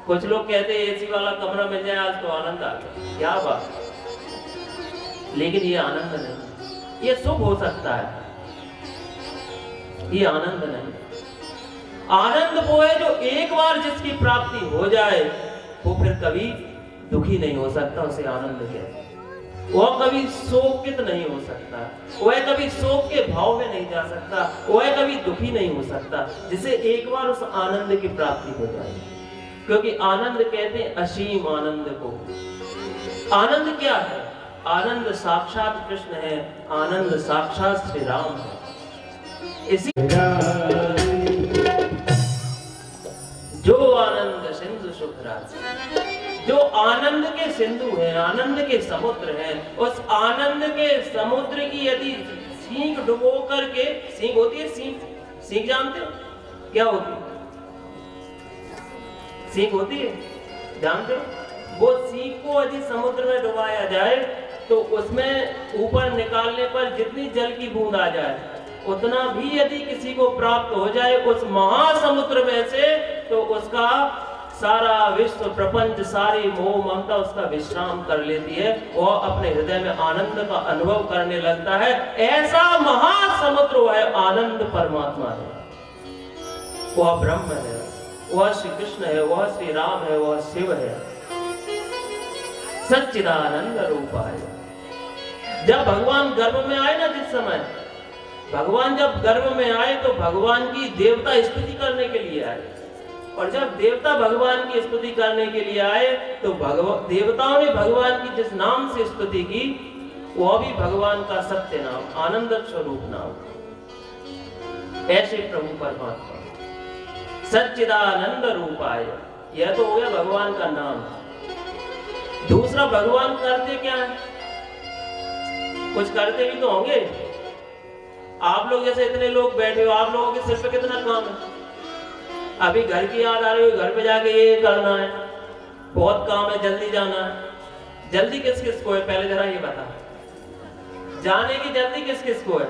कुछ लोग कहते हैं एसी वाला कमरा मिल जाए आज तो आनंद आ गया। क्या बात? लेकिन ये आनंद नहीं। ये सुख हो सकता है, ये आनंद नहीं। आनंद वो है जो एक बार जिसकी प्राप्ति हो जाए वो फिर कभी दुखी नहीं हो सकता, उसे आनंद कहते हैं। वह कभी शोकित नहीं हो सकता, वह कभी शोक के भाव में नहीं जा सकता, वह कभी दुखी नहीं हो सकता, जिसे एक बार उस आनंद की प्राप्ति हो जाए। क्योंकि आनंद कहते हैं असीम आनंद को। आनंद क्या है? आनंद साक्षात कृष्ण है, आनंद साक्षात श्री राम है। इसी जो आनंद सिंधु सुखराज, जो आनंद के सिंधु है, आनंद के समुद्र है, उस आनंद के समुद्र की यदि सींग डुबो करके, सींग होती है सींग, सींग जानते हो क्या होती है? सींग होती है, जानते हो? वो सींग को यदि समुद्र में डुबाया जाए तो उसमें ऊपर निकालने पर जितनी जल की बूंद आ जाए उतना भी यदि किसी को प्राप्त हो जाए उस महासमुद्र में से, तो उसका सारा विश्व प्रपंच सारी मोह ममता उसका विश्राम कर लेती है, वह अपने हृदय में आनंद का अनुभव करने लगता है। ऐसा महासमुद्र वह आनंद परमात्मा है, वह ब्रह्म है, वह श्री कृष्ण है, वह श्री राम है, वह शिव है, सच्चिदानंद रूप है। जब भगवान गर्भ में आए ना, जिस समय भगवान जब गर्भ में आए तो भगवान की देवता स्तुति करने के लिए आए, और जब देवता भगवान की स्तुति करने के लिए आए तो देवताओं ने भगवान की जिस नाम से स्तुति की वह भी भगवान का सत्य नाम, आनंद स्वरूप नाम। ऐसे प्रभु परमात्मा सच्चिदानंद रूपाय, यह तो हो गया भगवान का नाम। दूसरा, भगवान करते क्या है? कुछ करते भी तो होंगे। आप लोग जैसे इतने लोग बैठे हो, आप लोगों के सिर पे कितना काम है। अभी घर की याद आ रही हो, घर पे जाके ये करना है, बहुत काम है, जल्दी जाना है। जल्दी किस किस को है पहले जरा ये बता, जाने की जल्दी किस किस को है?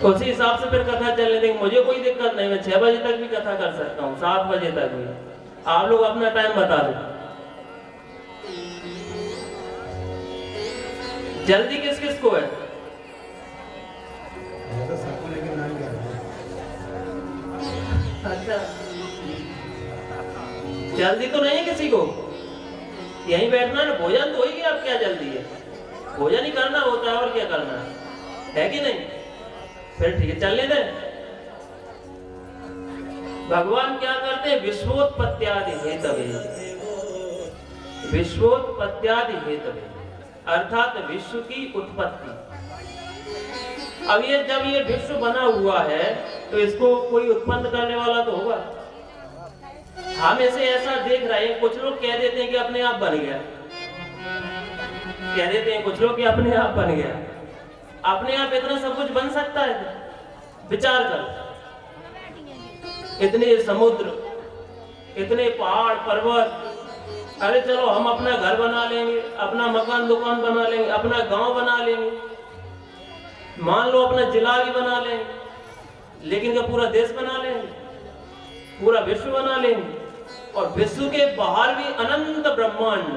उसी हिसाब से फिर कथा चलने देंगे। मुझे कोई दिक्कत नहीं, मैं 6 बजे तक भी कथा कर सकता हूँ, 7 बजे तक भी। आप लोग अपना टाइम बता दो। जल्दी किस किस को है? अच्छा, जल्दी तो नहीं है किसी को, यहीं बैठना है। भोजन तो होगी, अब क्या जल्दी है? भोजन ही करना होता है, और क्या करना है कि नहीं? फिर ठीक है, चलने दें। भगवान क्या करते हैं? विश्वोत्पत्त्यादि हेतवे, विश्वोत्पत्त्यादि हेतवे, अर्थात विश्व की उत्पत्ति। अब ये जब ये विश्व बना हुआ है तो इसको कोई उत्पन्न करने वाला तो होगा। हम इसे ऐसा देख रहे हैं, कुछ लोग कह देते हैं कि अपने आप बन गया, कह देते हैं कुछ लोग कि अपने आप बन गया। अपने आप इतना सब कुछ बन सकता है? विचार कर, इतने समुद्र, इतने पहाड़ पर्वत, अरे चलो हम अपना घर बना लेंगे, अपना मकान दुकान बना लेंगे, अपना गांव बना लेंगे, मान लो अपना जिला भी बना लेंगे, लेकिन क्या पूरा देश बना लेंगे? पूरा विश्व बना लेंगे? और विश्व के बाहर भी अनंत ब्रह्मांड,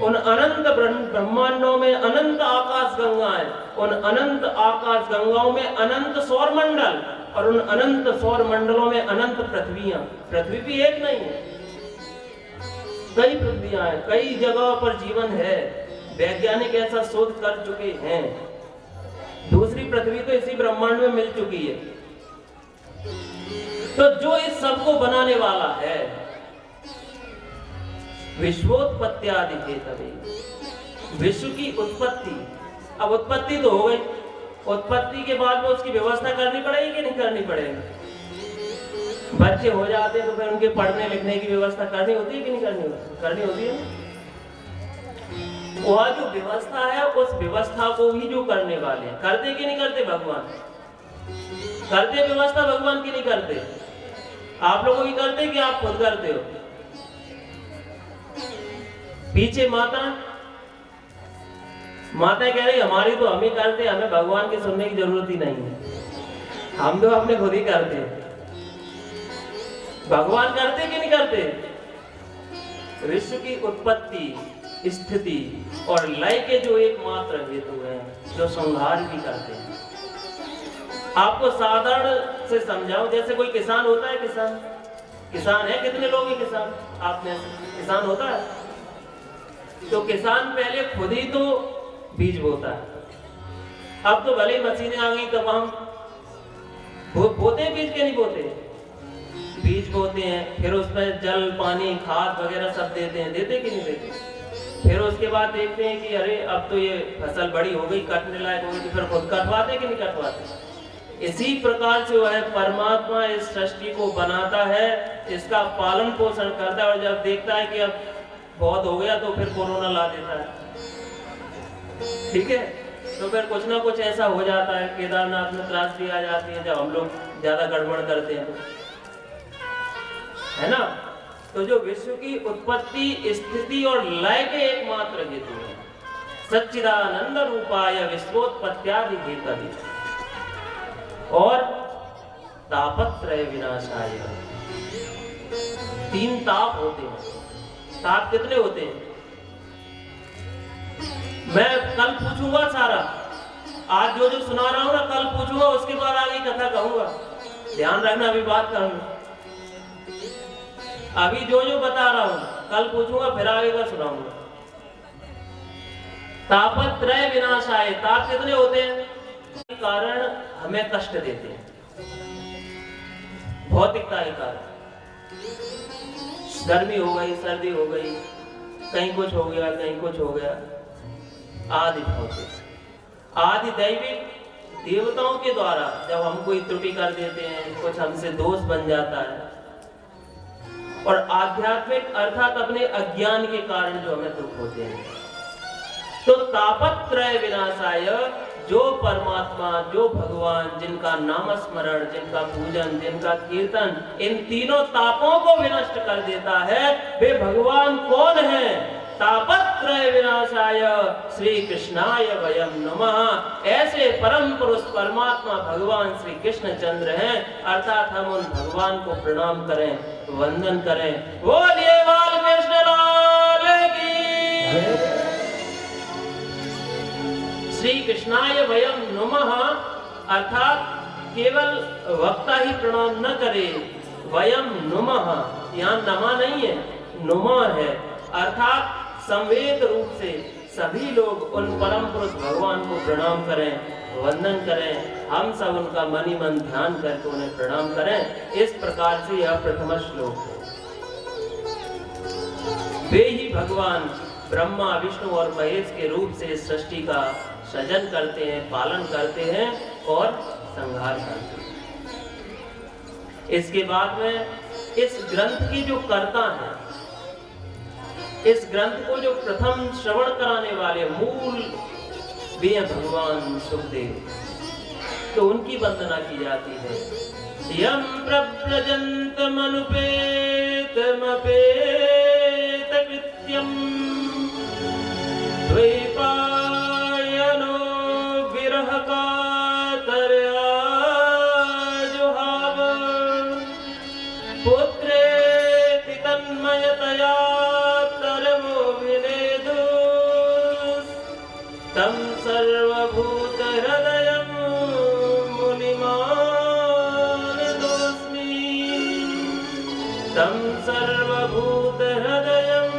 उन अनंत ब्रह्मांडों में अनंत आकाश गंगाएं, उन अनंत आकाश गंगाओं में अनंत सौर मंडल, और उन अनंत सौर मंडलों में अनंत पृथ्वियां। पृथ्वी भी एक नहीं है, कई पृथ्वियां हैं, कई जगहों पर जीवन है। वैज्ञानिक ऐसा शोध कर चुके हैं। दूसरी पृथ्वी तो इसी ब्रह्मांड में मिल चुकी है। तो जो इस सबको बनाने वाला है, विश्वोत्पत्त्यादि हेतवे, विश्व की उत्पत्ति। अब उत्पत्ति तो हो गई, उत्पत्ति के बाद में उसकी व्यवस्था करनी पड़ेगी कि नहीं करनी पड़ेगी? बच्चे हो जाते हैं तो फिर उनके पढ़ने लिखने की व्यवस्था करनी होती है कि नहीं करनी होती? करनी होती है। वह जो व्यवस्था है, उस व्यवस्था को भी जो करने वाले हैं, करते कि नहीं करते? भगवान करते व्यवस्था, भगवान की नहीं करते? आप लोगों की करते कि आप खुद करते हो? पीछे माता कह रही हमारी तो हम ही करते, हमें भगवान के सुनने की जरूरत ही नहीं है, हम तो अपने खुद ही करते हैं। भगवान करते कि नहीं करते? विश्व की उत्पत्ति, स्थिति और लय के जो एकमात्र हेतु हैं, जो संहार भी करते हैं। आपको साधारण से समझाऊं, जैसे कोई किसान होता है, किसान है, कितने लोग हैं किसान? आप में किसान होता है? तो किसान पहले खुद ही तो बीज बोता है। अब तो भले ही मशीनें आ गई, तब हम बोते हैं बीज के नहीं बोते? बीज बोते हैं, फिर उसमें जल पानी खाद वगैरह सब देते हैं, देते कि नहीं देते? फिर उसके बाद देखते हैं कि अरे अब तो ये फसल बड़ी हो गई, कटने लायक हो गई, तो फिर खुद कटवाते कि नहीं कटवाते? इसी प्रकार से वह परमात्मा इस सृष्टि को बनाता है, इसका पालन पोषण करता है, और जब देखता है कि अब बहुत हो गया तो फिर कोरोना ला देता है। ठीक है, तो फिर कुछ ना कुछ ऐसा हो जाता है। केदारनाथ में त्रासदी आ जाती है जब हम लोग ज्यादा गड़बड़ करते हैं, है ना? तो जो विश्व की उत्पत्ति, स्थिति और लय के एकमात्र हेतु है, सच्चिदानंद रूपाय विश्वोत्पत्त्यादि हेतवे और तापत्रय विनाशाय, तीन ताप होते हैं। ताप कितने होते हैं? मैं कल पूछूंगा सारा, आज जो जो सुना रहा हूं ना कल पूछूंगा, उसके बाद आगे कथा कहूंगा। ध्यान रखना, अभी बात करूंगा। अभी जो जो बता रहा हूं कल पूछूंगा, फिर आगे का सुनाऊंगा। तापत्रय विनाशाय। ताप कितने होते हैं? कारण हमें कष्ट देते हैं, भौतिकता के कारण। गर्मी हो गई, सर्दी हो गई, कहीं कुछ हो गया, कहीं कुछ हो गया। आदि भौतिक, आदि दैविक देवताओं के द्वारा जब हम कोई त्रुटि कर देते हैं, कुछ हमसे दोष बन जाता है। और आध्यात्मिक अर्थात अपने अज्ञान के कारण जो हमें दुख होते हैं। तो तापत्रय विनाशाय, जो परमात्मा, जो भगवान, जिनका नाम स्मरण, जिनका पूजन, जिनका कीर्तन इन तीनों तापों को विनष्ट कर देता है, वे भगवान कौन है? तापत्रय विनाशाय श्री कृष्णाय वयम नमः। ऐसे परम पुरुष परमात्मा भगवान श्री कृष्ण चंद्र हैं, अर्थात हम उन भगवान को प्रणाम करें, वंदन करें। बोलिए बाल कृष्ण लाल की। श्री कृष्णाय वयम नमः अर्थात केवल वक्ता ही प्रणाम न करे, वयम नुमः, यहाँ नमा नहीं है, नुमा है। अर्थात संवेद रूप से सभी लोग उन परम पुरुष भगवान को प्रणाम करें, वंदन करें। हम सब उनका मनी मन ध्यान करके उन्हें प्रणाम करें। इस प्रकार से यह प्रथम श्लोक है। वे ही भगवान ब्रह्मा, विष्णु और महेश के रूप से सृष्टि का सृजन करते हैं, पालन करते हैं और संहार करते हैं। इसके बाद में इस ग्रंथ की जो कर्ता हैं, इस ग्रंथ को जो प्रथम श्रवण कराने वाले मूल वे हैं भगवान सुखदेव। तो उनकी वंदना की जाती है। यम प्रव्रजन्त मनुपेत मपेत कृत्यम द्वैपायनो विरह कातर्या जुहाव पुत्रेति तन्मयतया तरवो विनेदु तं सर्वभूत हृदयं मुनिमानतोऽस्मि तं सर्वभूत हृदयं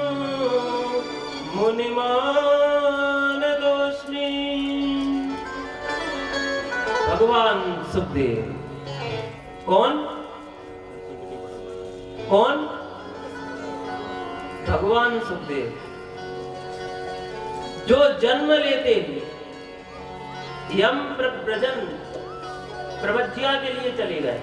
मुनिमानतोऽस्मि। भगवान सुखदेव कौन? कौन? भगवान सुखदेव जो जन्म लेते ही यम प्रव्रजन प्रवज्या के लिए चले गए,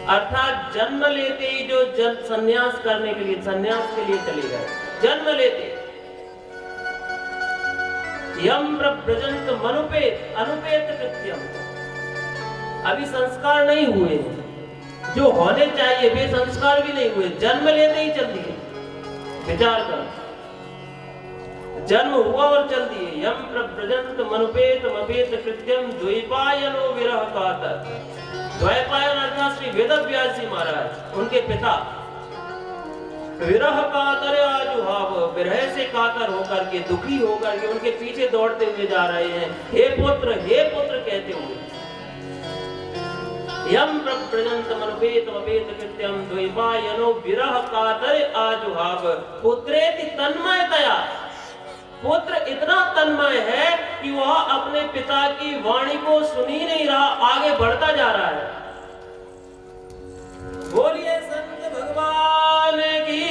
अर्थात जन्म लेते ही जो संन्यास करने के लिए, संन्यास के लिए चले गए। जन्म लेते यम प्रव्रजन्त मनुपेत, अनुपेत कृत्यम, अभी संस्कार नहीं हुए हैं, जो होने चाहिए वे संस्कार भी नहीं हुए, जन्म लेते ही चल दिए। विचार कर, जन्म हुआ और चल दिए। यम प्रव्रजन्त मनुपेत मपेत कृत्यम द्वैपायनो विरह कातर। द्वैपायन अर्थात श्री वेदव्यास जी महाराज, उनके पिता विरह कातर आजुहाव, विरह से कातर होकर के, दुखी होकर के उनके पीछे दौड़ते हुए जा रहे हैं। हे पुत्र कहते हुए। यम प्रव्रजन्त मनुपेत मपेत कृत्यम द्वैपायनो विरह कातर आजुहाव पुत्रेति तन्मयतया। पुत्र इतना तन्मय है कि वह अपने पिता की वाणी को सुन ही नहीं रहा, आगे बढ़ता जा रहा है। बोलिए संत भगवान की।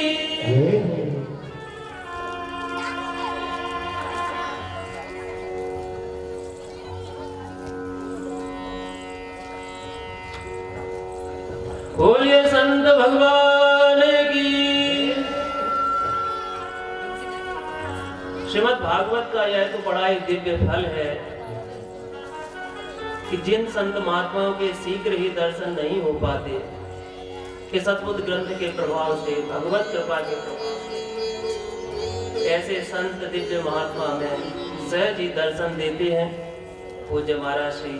बोलिए संत भगवान की। श्रीमद् भागवत का यह तो बड़ा ही दिव्य फल है कि जिन संत महात्माओं के शीघ्र ही दर्शन नहीं हो पाते, कि सतबुद्ध ग्रंथ के प्रभाव से, भगवत कृपा के प्रभाव से ऐसे संत दिव्य महात्मा में सहज ही दर्शन देते हैं। पूज्य महाराज श्री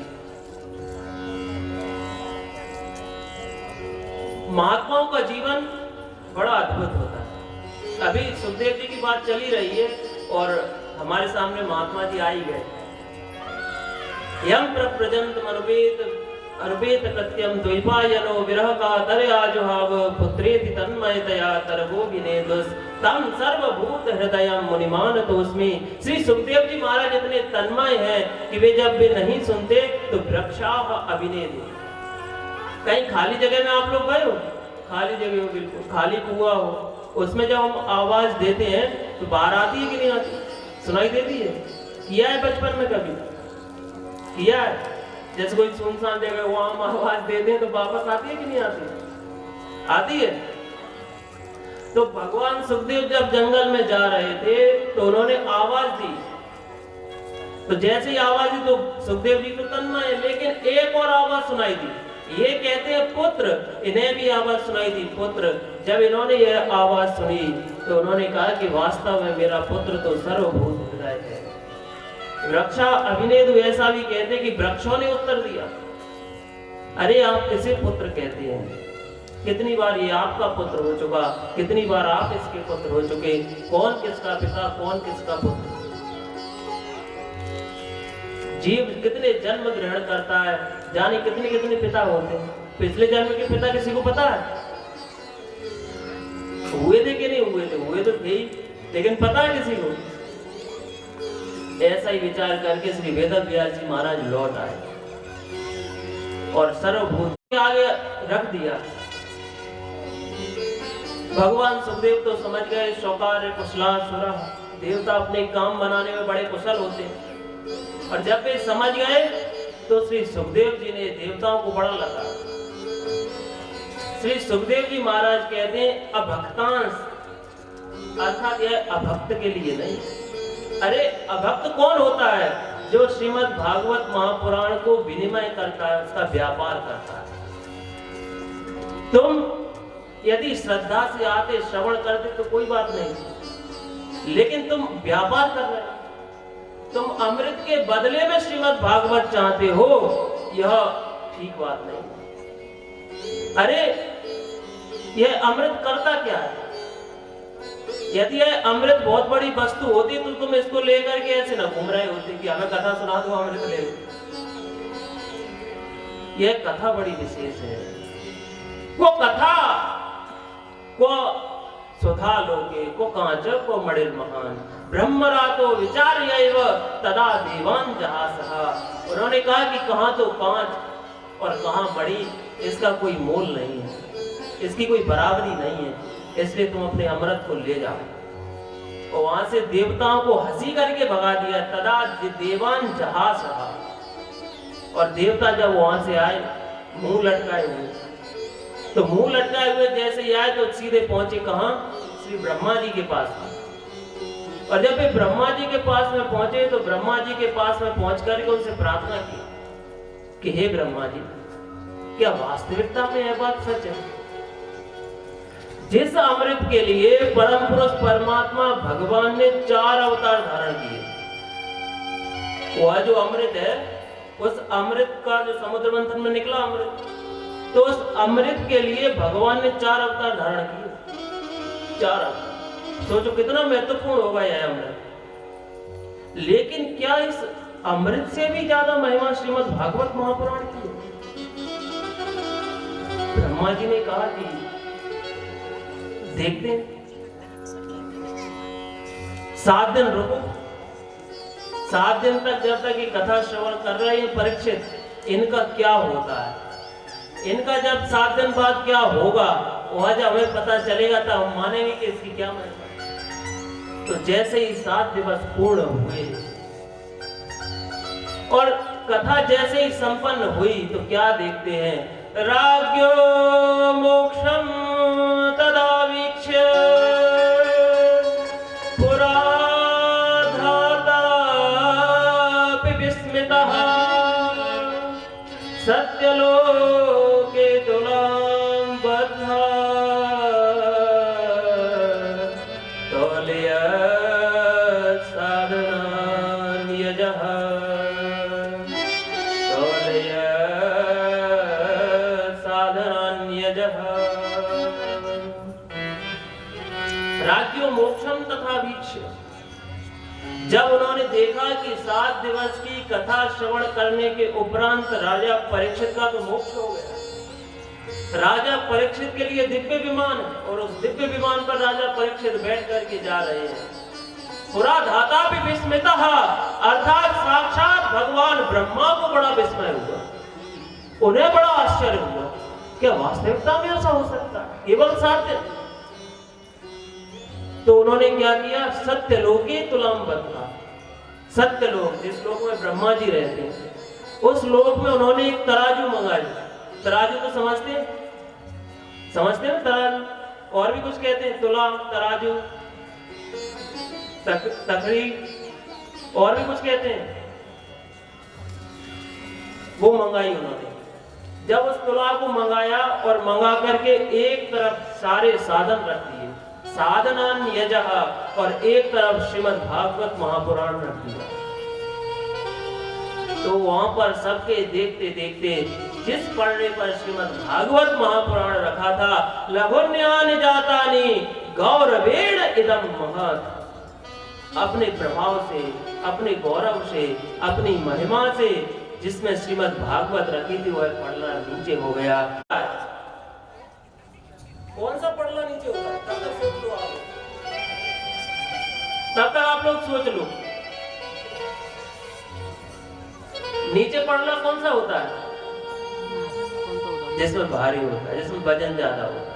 महात्माओं का जीवन बड़ा अद्भुत होता है। अभी सुखदेव जी की बात चली रही है और हमारे सामने महात्मा जी आ ही गए। यम प्रजंत अनुपेत कृत्यम द्वैपायनो विरह का तरे आजुहाव पुत्रेति तन्मयतया तरगो विनेदुस तम सर्वभूत हृदयम मुनिमान तोस्मि। श्री सुखदेव जी महाराज इतने तन्मय हैं कि वे जब भी नहीं सुनते तो वृक्षाः अभिनेदु। कहीं खाली जगह में आप लोग गए हो, खाली जगह हो, बिल्कुल खाली कुआं हो, उसमें जब हम आवाज देते हैं तो बाहर आती है कि नहीं आती? सुनाई देती है? किया है बचपन में कभी? किया है? जैसे कोई सुनसान जगह वहां हम आवाज देते हैं तो वापस आती है कि नहीं आती? आती है। तो भगवान सुखदेव जब जंगल में जा रहे थे तो उन्होंने आवाज दी, तो जैसे ही आवाज दी तो सुखदेव जी को तन्मय है, लेकिन एक और आवाज सुनाई दी। ये कहते हैं पुत्र, इन्हें भी आवाज सुनाई दी पुत्र। जब इन्होंने ये आवाज सुनी तो उन्होंने कहा कि वास्तव में मेरा पुत्र तो सर्वभूत हृदय है। वृक्षा अभिनेदु ऐसा भी कहते हैं कि वृक्षों ने उत्तर दिया, अरे आप किसे पुत्र कहते हैं? कितनी बार ये आपका पुत्र हो चुका, कितनी बार आप इसके पुत्र हो चुके, कौन किसका पिता, कौन किसका पुत्र? जीव कितने जन्म ग्रहण करता है, जाने कितने कितने पिता होते हैं। पिछले जन्म के पिता किसी को पता है? हुए थे कि नहीं हुए थे? हुए तो थे ही, लेकिन पता है किसी को? ऐसा ही विचार करके श्री वेदव्यास जी महाराज लौट आए और सर्वभूत के आगे रख दिया। भगवान सुखदेव तो समझ गए शौकार्य कुशलासुरा, देवता अपने काम बनाने में बड़े कुशल होते हैं। और जब वे समझ गए तो श्री सुखदेव जी ने देवताओं को बड़ा लगा। श्री सुखदेव जी महाराज कहते हैं अभक्तांश, अर्थात यह अभक्त के लिए नहीं। अरे अभक्त कौन होता है? जो श्रीमद् भागवत महापुराण को विनिमय करता है, उसका व्यापार करता है। तुम यदि श्रद्धा से आते, श्रवण करते तो कोई बात नहीं, लेकिन तुम व्यापार कर रहे हो, तुम अमृत के बदले में श्रीमद् भागवत चाहते हो, यह ठीक बात नहीं। अरे यह अमृत करता क्या है? यदि यह अमृत बहुत बड़ी वस्तु होती तो तुम इसको लेकर के ऐसे ना घूम रहे होते कि हमें कथा सुना दो, अमृत ले लो। यह कथा बड़ी विशेष है। को कथा को सुधा लोके को कांच को मणिर महान ब्रह्मरातो विचार्यैव तदा देवान जहासः। उन्होंने कहा कि कहां तो कांच और कहां मणि, इसका कोई मोल नहीं है, इसकी कोई बराबरी नहीं है, इसलिए तुम अपने अमृत को ले जाओ। और वहां से देवताओं को हंसी करके भगा दिया। तदा देवान जहासः। और देवता जब वहां से आए मुंह लटकाए हुए, तो मुंह लटकाए हुए जैसे ही आए तो सीधे पहुंचे कहां? श्री ब्रह्मा जी के पास। और जब वे ब्रह्मा जी के पास में पहुंचे तो ब्रह्मा जी के पास में पहुंच करके उनसे प्रार्थना की कि हे ब्रह्मा जी, क्या वास्तविकता में यह बात सच है? जिस अमृत के लिए परम पुरुष परमात्मा भगवान ने 4 अवतार धारण किए, वह जो अमृत है, उस अमृत का जो समुद्र मंथन में निकला अमृत, तो उस अमृत के लिए भगवान ने 4 अवतार धारण किए। 4 अवतार, सोचो कितना महत्वपूर्ण होगा यह अमृत। लेकिन क्या इस अमृत से भी ज्यादा महिमा श्रीमद् भागवत महापुराण की है? ब्रह्मा जी ने कहा कि देखते हैं, 7 दिन रुको। 7 दिन तक जब तक ये कथा श्रवण कर रहे हैं परीक्षित, इनका क्या होता है, इनका जब 7 दिन बाद क्या होगा, वह जब हमें पता चलेगा तब हम मानेंगे कि इसकी क्या महिमा। तो जैसे ही 7 दिवस पूर्ण हुए और कथा जैसे ही संपन्न हुई तो क्या देखते हैं? राज्ञो मोक्षम तदा वीक्ष्य पुरा धाता विस्मितः सत्यलोके तुलां बद्धा तौलय साधनान्यजः तौलय साधनान्यजः। राज्यो मोक्षम तथा वीक्ष्य। जब उन्होंने देखा कि 7 दिवस की कथा श्रवण करने के उपरांत राजा परीक्षित का तो मोक्ष हो गया, राजा परीक्षित के लिए दिव्य विमान है और उस दिव्य विमान पर राजा परीक्षित बैठ करके जा रहे हैं। पुरा धाता भी विस्मिता, अर्थात साक्षात भगवान ब्रह्मा को बड़ा विस्मय हुआ, उन्हें बड़ा आश्चर्य हुआ, क्या वास्तविकता में ऐसा हो सकता है, केवल साध्य। तो उन्होंने क्या किया, सत्यलोके तुलाम बद्धा, सत्यलोक जिस लोक में ब्रह्मा जी रहते हैं, उस लोक में उन्होंने एक तराजू मंगाई। तराजू तो समझते हैं ना, तराजू, और भी कुछ कहते हैं, तुला, तराजू, तखरी, और भी कुछ कहते हैं, वो मंगाई उन्होंने। जब उस तुला को मंगाया और मंगा करके एक तरफ सारे साधन रख दिए, साधनान यजः, और एक तरफ श्रीमद् भागवत महापुराण रख दिया, तो वहां पर सबके देखते देखते जिस पढ़ने पर श्रीमद् भागवत महापुराण रखा था, लघुन्यानि जातानि गौरवेण इदं महत्, अपने प्रभाव से, अपने गौरव से, अपनी महिमा से जिसमें श्रीमद् भागवत रखी थी वह पढ़ना नीचे हो गया। कौन सा पढ़ना नीचे होता है, तब तक सोच लो आप, तब तक आप लोग सोच लो, नीचे पढ़ना कौन सा होता है, जिसमें भारी होता है, जिसमें वजन ज्यादा होता है।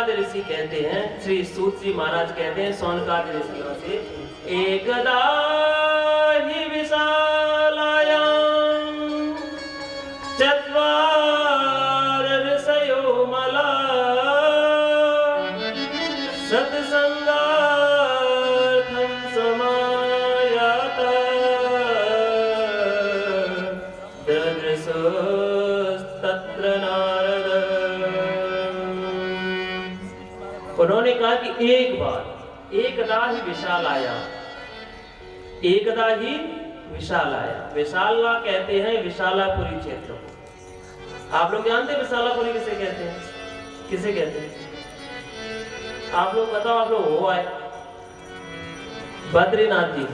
ऋषि कहते हैं, श्री सूत जी महाराज कहते हैं सौनकादि ऋषियों से, एकदा हि विशालायां चत्वार ऋषयो मला सत्संगार्थं समायाता ददृशस्तत्र नारद। उन्होंने कहा कि एक बार, एकदा ही विशाल आया, एकदा ही विशाल आया। विशाला कहते हैं विशालापुरी क्षेत्र को। आप लोग जानते हैं विशालापुरी किसे कहते हैं, किसे कहते हैं, आप लोग बताओ, आप लोग हो आए बद्रीनाथ जी,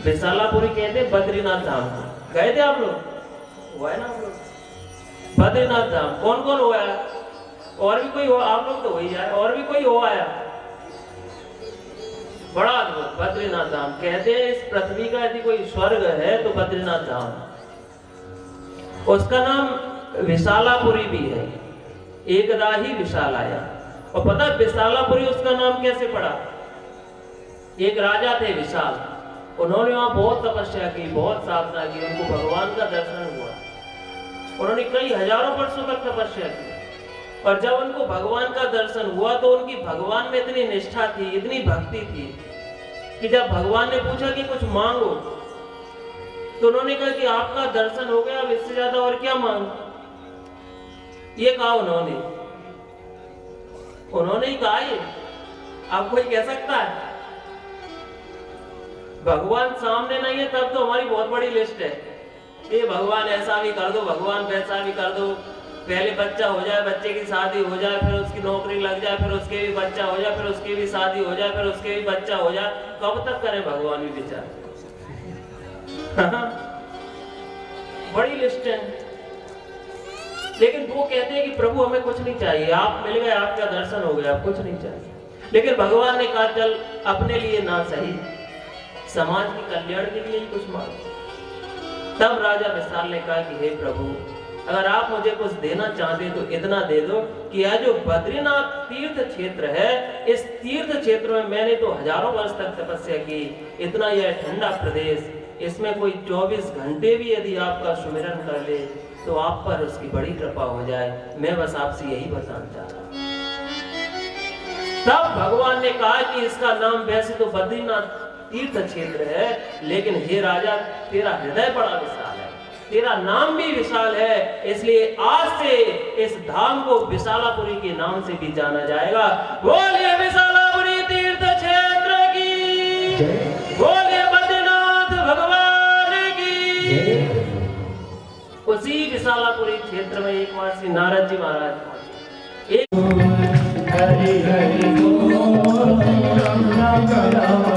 विशालापुरी कहते हैं बद्रीनाथ धाम को, गए थे आप लोग, हुआ है ना आप लोग, बद्रीनाथ धाम कौन कौन हुआ है, और भी कोई हो, आप लोग तो वही जाए, और भी कोई हो आया, बड़ा अद्भुत बद्रीनाथ धाम। कहते हैं इस पृथ्वी का यदि कोई स्वर्ग है तो बद्रीनाथ धाम, उसका नाम विशालापुरी भी है, एकदा ही विशाल आया। और पता विशालापुरी उसका नाम कैसे पड़ा, एक राजा थे विशाल, उन्होंने वहां बहुत तपस्या की, बहुत साधना की, उनको भगवान का दर्शन हुआ, उन्होंने कई हजारों वर्षों तक तपस्या की, और जब उनको भगवान का दर्शन हुआ तो उनकी भगवान में इतनी निष्ठा थी, इतनी भक्ति थी कि जब भगवान ने पूछा कि कुछ मांगो, तो उन्होंने कहा कि आपका दर्शन हो गया, अब इससे ज्यादा और क्या मांगो, ये कहा उन्होंने ही कहा, ये आप कोई कह सकता है, भगवान सामने नहीं है तब तो हमारी बहुत बड़ी लिस्ट है, ये भगवान ऐसा भी कर दो, भगवान वैसा भी कर दो, पहले बच्चा हो जाए, बच्चे की शादी हो जाए, फिर उसकी नौकरी लग जाए, फिर उसके भी बच्चा हो जाए, फिर उसकी भी शादी हो जाए, फिर उसके भी बच्चा हो जाए, कब तक करें भगवान भी बेचारे। बड़ी लिस्ट है, लेकिन वो कहते हैं कि प्रभु हमें कुछ नहीं चाहिए, आप मिल गए, आपका दर्शन हो गया, कुछ नहीं चाहिए। लेकिन भगवान ने कहा चल अपने लिए ना सही, समाज के कल्याण के लिए ही कुछ मांगो। तब राजा विशाल ने कहा कि हे प्रभु, अगर आप मुझे कुछ देना चाहते तो इतना दे दो कि यह जो बद्रीनाथ तीर्थ क्षेत्र है, इस तीर्थ क्षेत्र में मैंने तो हजारों वर्ष तक तपस्या की, इतना यह ठंडा प्रदेश, इसमें कोई 24 घंटे भी यदि आपका सुमिरन कर ले तो आप पर उसकी बड़ी कृपा हो जाए, मैं बस आपसे यही बताना चाह रहा हूं। तब भगवान ने कहा कि इसका नाम वैसे तो बद्रीनाथ तीर्थ क्षेत्र है, लेकिन हे राजा तेरा हृदय बड़ा विशाल है, तेरा नाम भी विशाल है, इसलिए आज से इस धाम को विशालापुरी के नाम से भी जाना जाएगा। बोलिए विशालापुरी तीर्थ क्षेत्र की, बोलिए बद्रीनाथ भगवान की। उसी विशालापुरी क्षेत्र में एक बार श्री नारद जी महाराज हरि हरि बोल करो